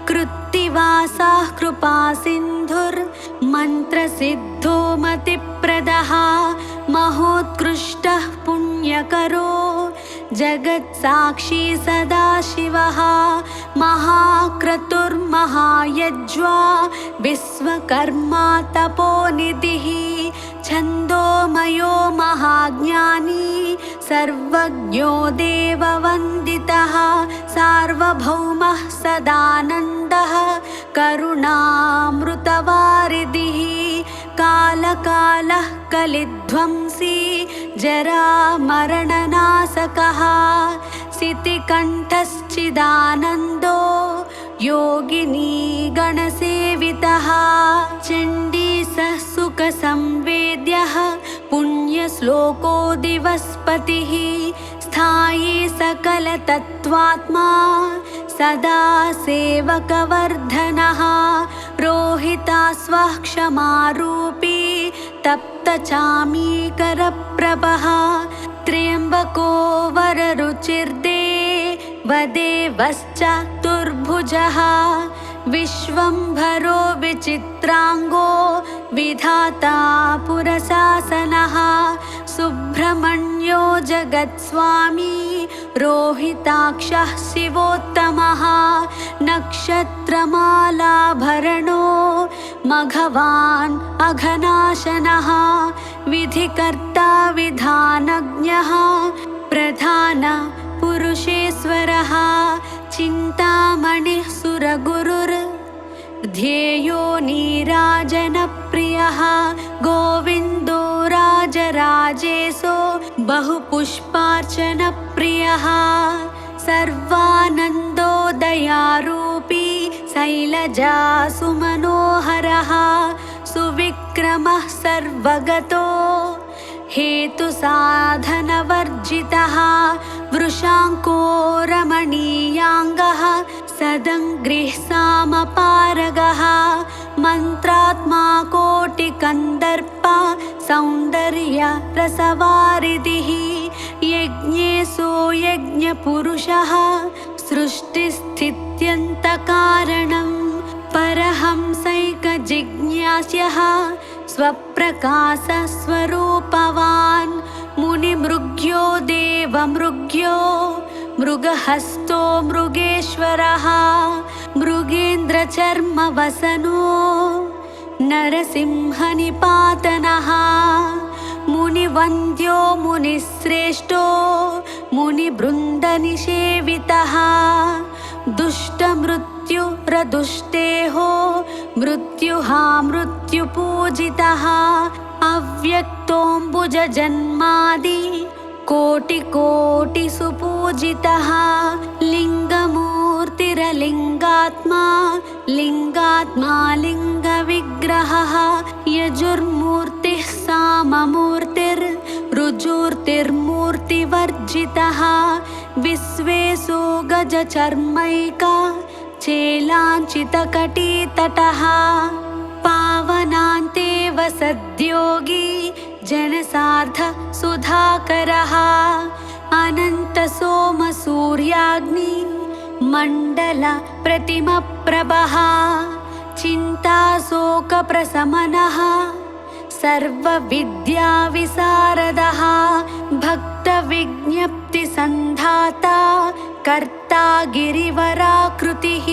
कृत्तिवासः कृपासिन्धुर्मन्त्रसिद्धो मतिप्रदः महोत्कृष्टः पुण्यकरो जगत्साक्षी सदाशिवः महाक्रतुर्महायज्वा विश्वकर्मा तपोनिधिः छन्दोमयो महाज्ञानी सर्वज्ञो देववन्दितः सार्वभौमः सदानन्दः करुणामृतवारिधिः कालकालः कलिध्वंसी जरामरणनाशकः सितिकण्ठश्चिदानन्दो योगिनी गणसेवितः चण्डीसः सुखसंवेद्यः पुण्यश्लोको दिवस्पतिः स्थायी सकलतत्त्वात्मा सदा सेवकवर्धनः रोहितास्वः क्षमारूपी तप्तचामीकरप्रभः त्र्यम्बको वररुचिर्देवदेवश्चतुर्भुजः विश्वम्भरो विचित्राङ्गो विधाता पुरशासनः सुब्रह्मण्यो जगत्स्वामी रोहिताक्षः शिवोत्तमः नक्षत्रमालाभरणो मघवान् अघनाशनः विधिकर्ता विधानज्ञः प्रधान पुरुषेश्वरः चिन्तामणिः सुरगुरुर् ध्येयो नीराजनप्रियः गोविन्दो राजराजेशो बहुपुष्पार्चनप्रियः सर्वानन्दो दयारूपी शैलजासुमनोहरः सुविक्रमः सर्वगतो हेतुसाधनवर्जितः वृषाङ्को रमणीयाङ्गः सदङ्गृह्सामपारगः मन्त्रात्मा कोटिकन्दर्प सौन्दर्यरसवारिधिः यज्ञेशो यज्ञपुरुषः सृष्टिस्थित्यन्तकारणं परहंसैकजिज्ञास्यः स्वप्रकाशस्वरूपवान् मुनिमृग्यो देवमृग्यो मृगहस्तो मृगेश्वरः मृगेन्द्रचर्मवसनो नरसिंहनिपातनः मुनिवन्द्यो मुनिश्रेष्ठो मुनिबृन्दनिषेवितः दुष्टमृत्युरदुष्टेहो मृत्युहा मृत्युपूजितः अव्यक्तोऽम्बुजजन्मादि कोटिकोटिसुपूजितः लिङ्गमूर्तिरलिङ्गात्मा लिङ्गात्मा लिङ्गविग्रहः यजुर्मूर्तिः साममूर्तिर्रुजुर्तिर्मूर्तिवर्जितः विश्वेशो गजचर्मैका चेलाञ्चितकटितटः पावनान्तेव सद्योगी जनसार्ध सुधाकरः अनन्तसोमसूर्याग्नि मण्डल प्रतिमप्रभः चिन्ताशोकप्रशमनः सर्वविद्याविशारदः भक्तविज्ञप्तिसन्धाता कर्ता गिरिवराकृतिः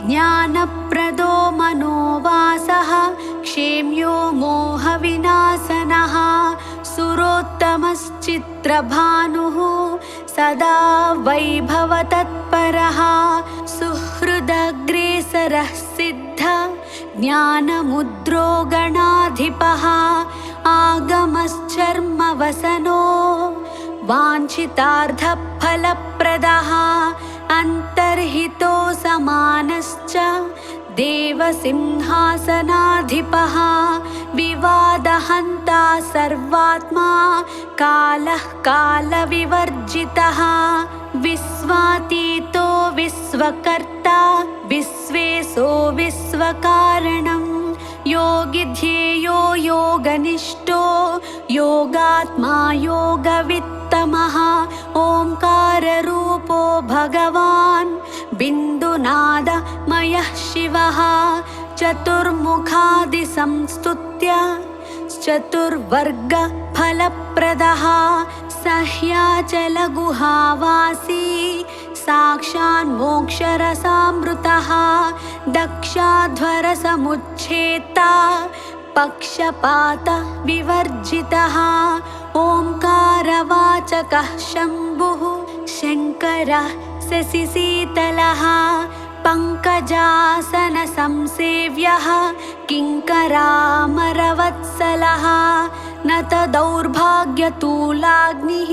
ज्ञानप्रदो मनोवासः क्षेम्यो मोहविनाशनः सुरोत्तमश्चित्रभानुः सदा वैभवतत्परः सुहृदग्रेसरः सिद्ध ज्ञानमुद्रो गणाधिपः आगमश्चर्मवसनो वाञ्छितार्थफलप्रदः अन्तर्हितो समानश्च देवसिंहासनाधिपः विवादहन्ता सर्वात्मा कालः कालविवर्जितः विश्वातीतो विश्वकर्ता विश्वेशो विश्वकारणम् योगिध्येयो योगनिष्ठो योगात्मा योगवित्तमः ओंकाररूपो भगवान् बिन्दुनादमयः शिवः चतुर्मुखादिसंस्तुत्य चतुर्वर्गफलप्रदः सह्याचलगुहावासी साक्षान्मोक्षरसामृतः दक्षाध्वरसमुच्छेत्ता पक्षपातविवर्जितः ओंकारवाचकः शम्भुः शङ्करः शशिशीतलः पङ्कजासनसंसेव्यः किङ्करामरवत्सलः नतदौर्भाग्यतूलाग्निः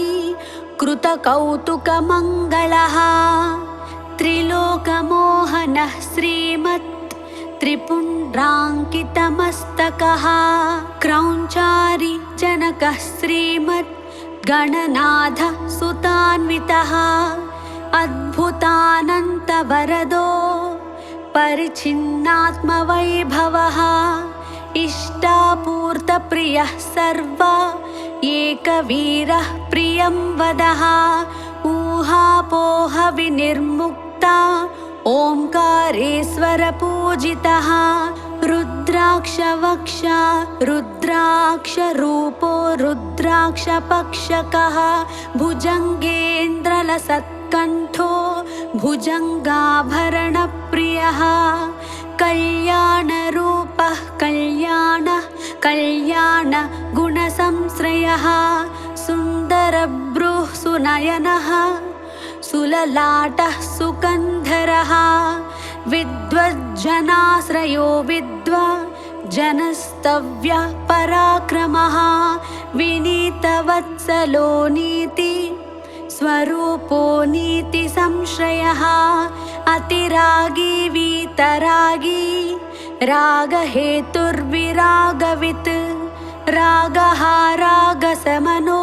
कृतकौतुकमङ्गलः त्रिलोकमोहनः श्रीमत् त्रिपुण्ड्राङ्कितमस्तकः क्रौञ्चारी जनकः श्रीमत् गणनाथः सुतान्वितः अद्भुतानन्तवरदो परिच्छिन्नात्मवैभवः इष्टापूर्तप्रियः सर्व एकवीरः प्रियं वदः ऊहापोहविनिर्मुक्ता ओंकारेश्वरपूजितः रुद्राक्षवक्षा रुद्राक्षरूपो रुद्राक्षपक्षकः भुजङ्गेन्द्रलसत्कण्ठो भुजङ्गाभरणप्रियः कल्याणरूपः कल्याणगुणसंश्रयः सुन्दरभ्रूः सुनयनः सुललाटः सुकन्धरः विद्वज्जनाश्रयो विद्वज्जनस्तव्यः पराक्रमः विनीतवत्सलो नीति स्वरूपो नीतिसंश्रयः अतिरागी वीतरागी रागहेतुर्विरागवित् रागः रागसमनो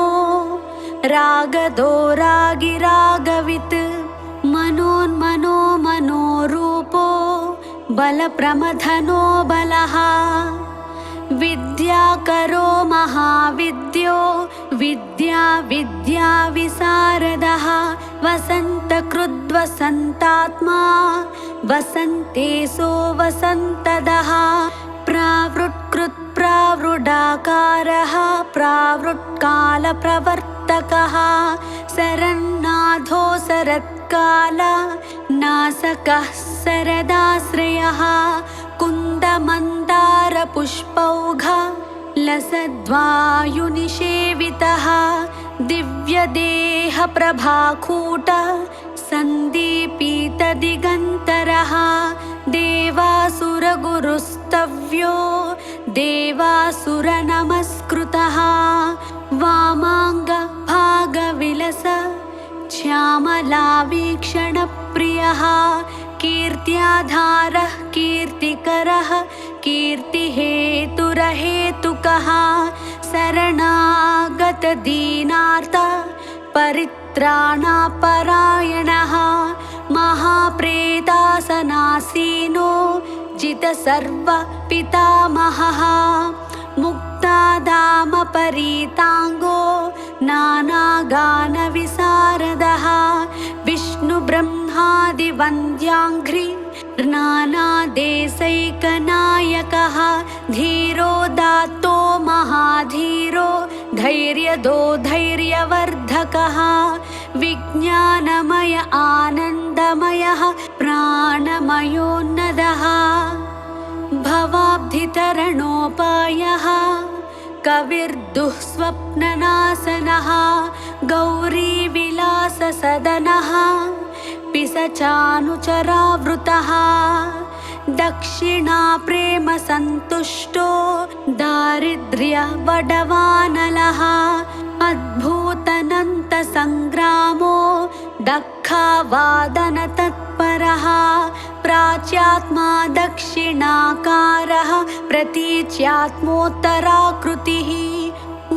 रागदो रागिरागवित् मनोन्मनो मनोरूपो बलप्रमथनो बलः विद्याकरो महाविद्यो विद्याविशारदः वसन्तकृद्वसन्तात्मा वसन्तेशो वसन्तदः प्रावृट्कृत्प्रावृडाकारः प्रावृट्कालप्रवर्तकः शरन्नाथो शरत्काल नासकः शरदाश्रयः कुन्दमन्दारपुष्पौघ लसद्वायुनिषेवितः दिव्यदेहप्रभाकूट सन्दीपितदिगन्तरः देवासुरगुरुस्तव्यो देवासुरनमस्कृतः वामाङ्गभागविलस श्यामलावीक्षणप्रियः कीर्त्याधारः कीर्तिकरः कीर्तिहेतुरहेतुकः शरणागतदीनार्थ परित्राणपरायणः महाप्रेतासनासीनो जितसर्वपितामहः मुक्ताधामपरीताङ्गो नानागानविशारदः विष्णुब्रह्मादिवन्द्याङ्घ्रि नानादेशैकनायकः धीरो दातो महाधीरो धैर्यदो धैर्यवर्धकः विज्ञानमय आनन्दमयः प्राणमयोन्नदः भवाब्धितरणोपायः कविर्दुःस्वप्ननाशनः गौरीविलाससदनः पिशचानुचरावृतः दक्षिणाप्रेमसन्तुष्टो दारिद्र्यवडवानलः अद्भुतनन्तसङ्ग्रामो दक्षावादनतत्परः प्राच्यात्मा दक्षिणाकारः प्रतीच्यात्मोत्तराकृतिः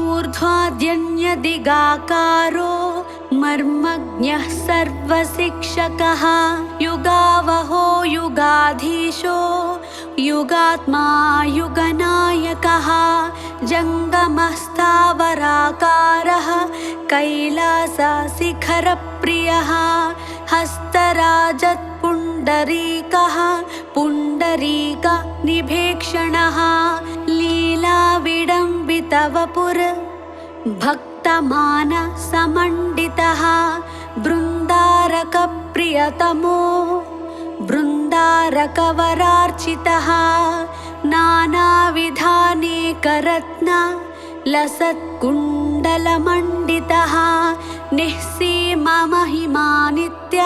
ऊर्ध्वाद्यन्यदिगाकारो मर्मज्ञः सर्वशिक्षकः युगावहो युगाधीशो युगात्मा युगनायकः जङ्गमस्थावराकारः कैलासशिखरप्रियः हस्तराजत्पुण्डरीकः पुण्डरीकनिभेक्षणः लीलाविडम्बितवपुर भक्तमानसमण्डितः बृन्दारकप्रियतमो बृन्दारकवरार्चितः नानाविधानेकरत्न लसत्कुण्डलमण्डितः निःसीममहिमानित्य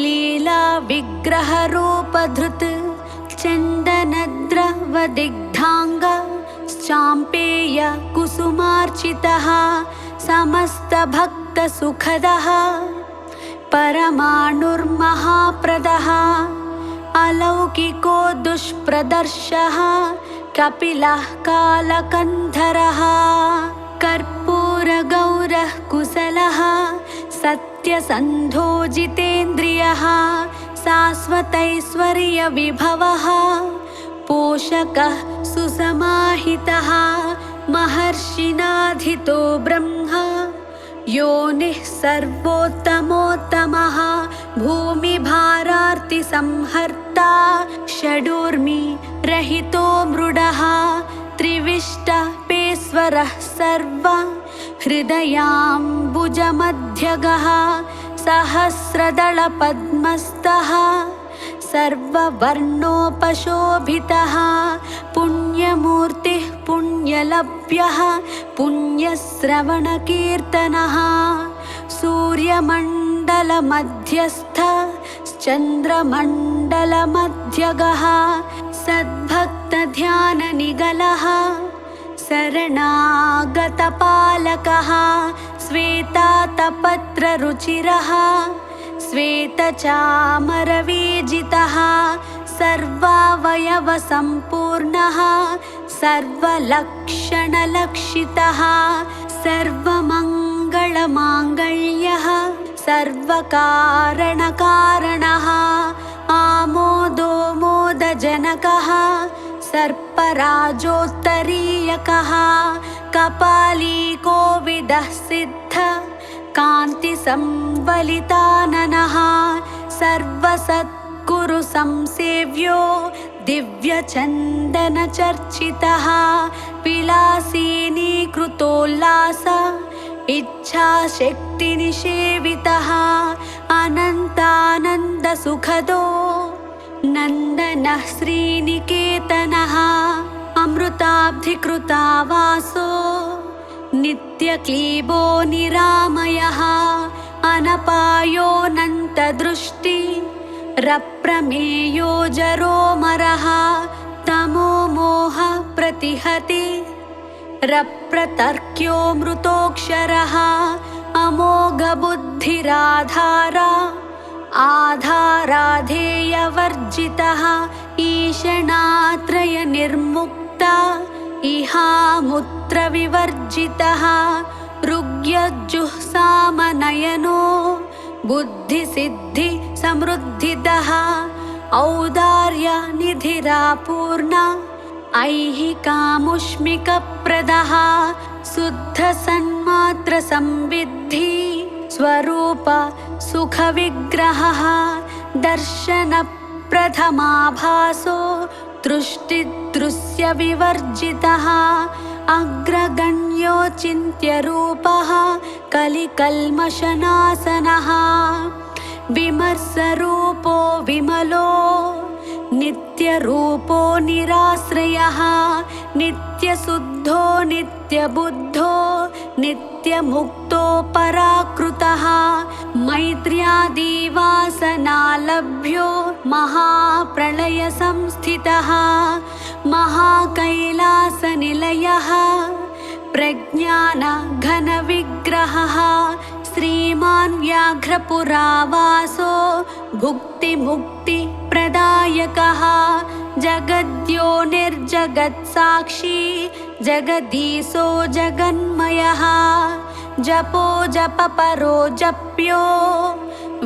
लीलाविग्रहरूपधृत् चन्दनद्रवदिग्धाङ्ग चाम्पेय कुसुमार्चितः समस्तभक्तसुखदः परमाणुर्महाप्रदः अलौकिको दुष्प्रदर्शः कपिलः कालकन्धरः कर्पूरगौरः कुशलः सत्यसन्धो जितेन्द्रियः शाश्वतैश्वर्यविभवः पोषकः सुसमाहितः महर्षिणाधितो ब्रह्मा योनिः सर्वोत्तमोत्तमः भूमिभारार्तिसंहर्ता षडूर्मि रहितो मृडः त्रिविष्टपेश्वरः सर्व हृदयाम्बुजमध्यगः सहस्रदलपद्मस्थः सर्ववर्णोपशोभितः पुण्यमूर्तिः पुण्यलभ्यः पुण्यश्रवणकीर्तनः सूर्यमण्डलमध्यस्थ चन्द्रमण्डलमध्यगः सद्भक्तध्याननिगलः शरणागतपालकः श्वेतातपत्ररुचिरः श्वेतचामरवीजितः सर्वावयवसम्पूर्णः सर्वलक्षणलक्षितः सर्वमङ्गलमाङ्गल्यः सर्वकारणकारणः आमोदो मोदजनकः सर्पराजोत्तरीयकः कपालीकोविदः सिद्ध कान्तिसंवलिताननः सर्वसद्गुरुसंसेव्यो दिव्यचन्दनचर्चितः विलासीनीकृतोल्लास इच्छाशक्तिनिषेवितः अनन्तानन्दसुखदो नन्दनः श्रीनिकेतनः अमृताब्धिकृतावासो नित्यक्लीबो निरामयः अनपायोऽनन्तदृष्टि रप्रमेयो जरोमरः तमो मोह प्रतिहति रप्रतर्क्यो मृतोऽक्षरः अमोघबुद्धिराधारा आधाराधेयवर्जितः ईशनात्रयनिर्मुक्ता इहामुत्रविवर्जितः ऋग्यजुःसामनयनो बुद्धिसिद्धि समृद्धिदः औदार्यनिधिरापूर्ण ऐहिकामुष्मिकप्रदः शुद्धसन्मात्रसंविद्धि स्वरूप सुखविग्रहः दर्शनप्रदः प्रथमाभासो दृष्टिदृश्यविवर्जितः अग्रगण्योचिन्त्यरूपः कलिकल्मषनाशनः विमर्शरूपो विमलो नित्यरूपो निराश्रयः नित्यशुद्धो नित्यबुद्धो नित्यमुक्तो पराकृतः मैत्र्यादिवासनालभ्यो महाप्रलयसंस्थितः महाकैलासनिलयः प्रज्ञानघनविग्रहः श्रीमान् व्याघ्रपुरावासो भुक्तिमुक्तिप्रदायकः जगद्यो निर्जगत्साक्षी जगदीशो जगन्मयः जपो जपपरो जप्यो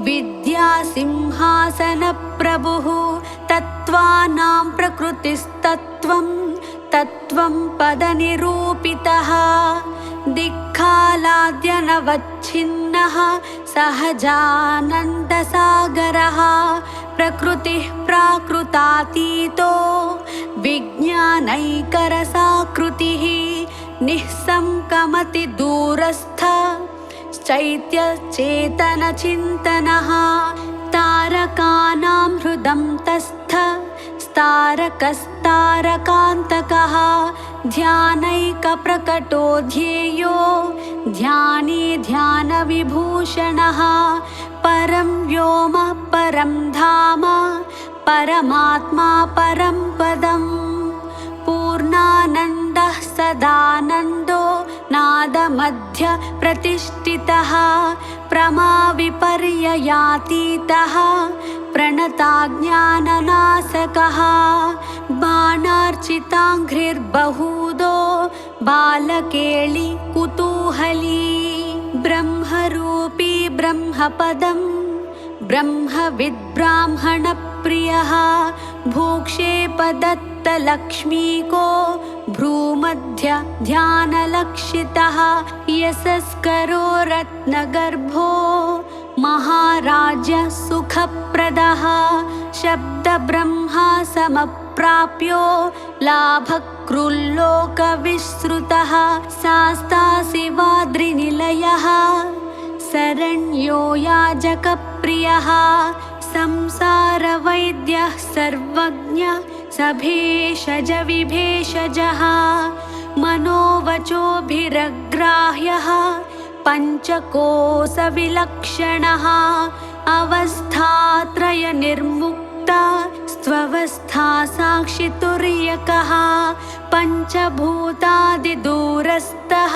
विद्यासिंहासनप्रभुः तत्त्वानां प्रकृतिस्तत्त्वं तत्त्वं पदनिरूपितः दिक्खालाद्यनवच्छिन्नः सहजानन्दसागरः प्रकृतिः प्राकृतातीतो विज्ञानैकरसाकृतिः निःसंकमतिदूरस्थ चैत्यचेतनचिन्तनः तारकानां हृदन्तस्थ तारकस्तारकान्तकः ध्यानैकप्रकटो ध्येयो ध्यानी ध्यानविभूषणः परं व्योम परं धाम परमात्मा परं पदम् पूर्णानन्दः सदानन्दो नादमध्य प्रतिष्ठितः प्रमाविपर्ययातीतः प्रणताज्ञाननाशकः बाणार्चिताङ्घ्रिर्बहूदो बालकेळि कुतूहली ब्रह्मरूपी ब्रह्मपदं ब्रह्मविद्ब्राह्मणप्रियः भूक्षेपदत्तलक्ष्मीको भ्रूमध्य ध्यानलक्षितः यशस्करो रत्नगर्भो महाराज्य सुखप्रदः शब्दब्रह्मा समप्राप्यो लाभकृल्लोकविश्रुतः शास्ता शिवाद्रिनिलयः शरण्यो याजकप्रियः संसारवैद्यः सर्वज्ञः सभेषजविभेषजः मनोवचोभिरग्राह्यः पञ्चकोशविलक्षणः अवस्थात्रयनिर्मुक्ता स्वस्था साक्षितुर्यकः पञ्चभूतादिदूरस्थः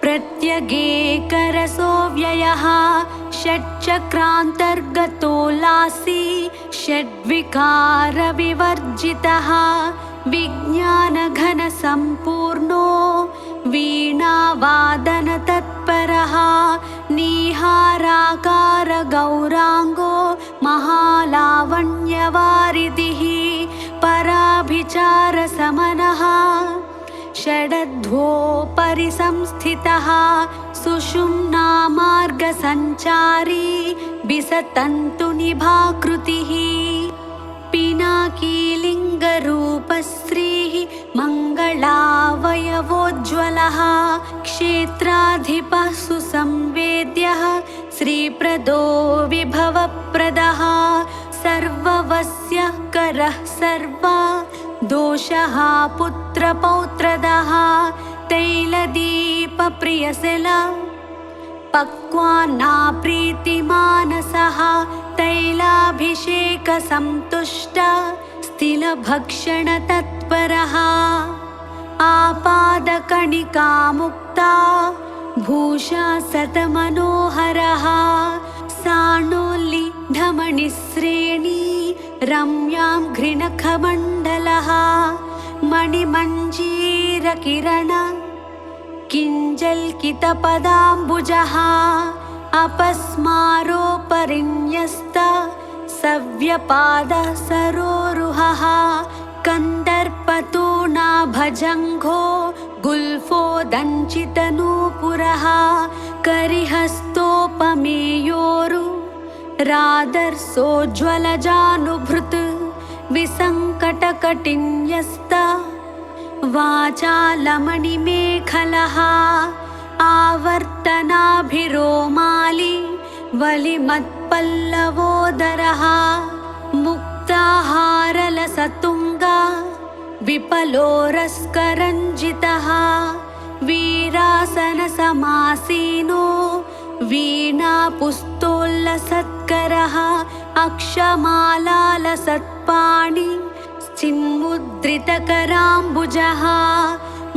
प्रत्यगेकरसोऽव्ययः षट्चक्रान्तर्गतो लासी षड्विकारविवर्जितः विज्ञानघनसम्पूर्णो वीणावादनतत्परः निहाराकारगौराङ्गो महालावण्यवारिधिः पराभिचारसमनः षडध्वोपरि संस्थितः सुषुम्नामार्गसञ्चारी विसतन्तुनिभाकृतिः पिनाकीलिङ्गरूपश्रीः मङ्गलावयवोज्ज्वलः क्षेत्राधिपः सुसंवेद्यः श्रीप्रदो विभवप्रदः सर्ववस्य करः सर्वा दोषः पुत्रपौत्रदः तैलदीपप्रियशिला पक्वान्ना प्रीतिमानसः तैलाभिषेकसन्तुष्ट स्थिलभक्षणतत्परः आपादकणिकामुक्ता भूषा सतमनोहरः साणोल्लिढमणिश्रेणी रम्यां घृणखमण्डलः मणिमञ्जीरकिरण किञ्जल्कितपदाम्बुजः अपस्मारोपरिण्यस्त सव्यपादः सरोरुहः कन्दर्पतूणाभजङ्घो गुल्फोदञ्चितनूपुरः करिहस्तोपमेयोरु रादर्शोज्ज्वलजानुभृत् विसङ्कटकटिन्यस्त वाचालमणिमेखलः आवर्तनाभिरोमाली वलिमत्पल्लवोदरः मुक्ताहारलसतुङ्गा विपलोरस्करञ्जितः वीरासनसमासीनो वीणापुस्तोल्लसत्करः अक्षमालालसत्पाणि चिन्मुद्रितकराम्बुजः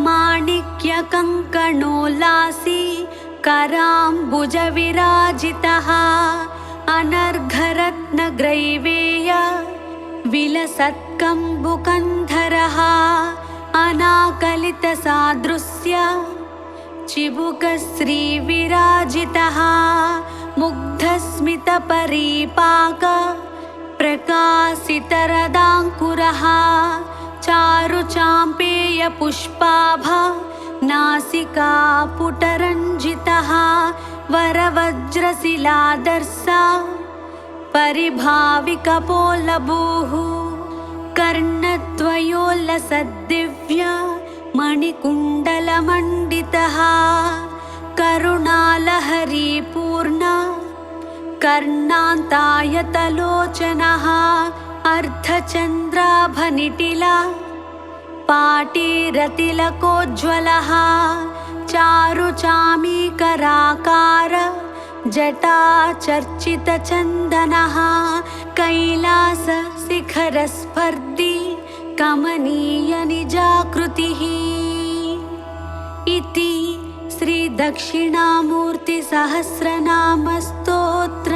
माणिक्यकङ्कणोल्लासी कराम्बुजविराजितः अनर्घरत्नग्रैवेय विलसत्कम्बुकन्धरः अनाकलितसादृश्य चिबुकश्रीविराजितः मुग्धस्मितपरीपाक प्रकाशितरदाङ्कुरः चारुचाम्पेयपुष्पाभ नासिकापुटरञ्जितः वरवज्रशिलादर्शा परिभाविकपोलभूः कर्णद्वयोल्लसद्दिव्य मणिकुण्डलमण्डितः करुणालहरीपूर्ण कर्णान्तायतलोचनः अर्धचन्द्राभनिटिला पाटीरतिलकोज्ज्वलः चारुचामीकराकार जटाचर्चितचन्दनः कैलासशिखरस्पर्धी कमनीयनिजाकृतिः इति श्रीदक्षिणामूर्तिसहस्रनामस्तोत्र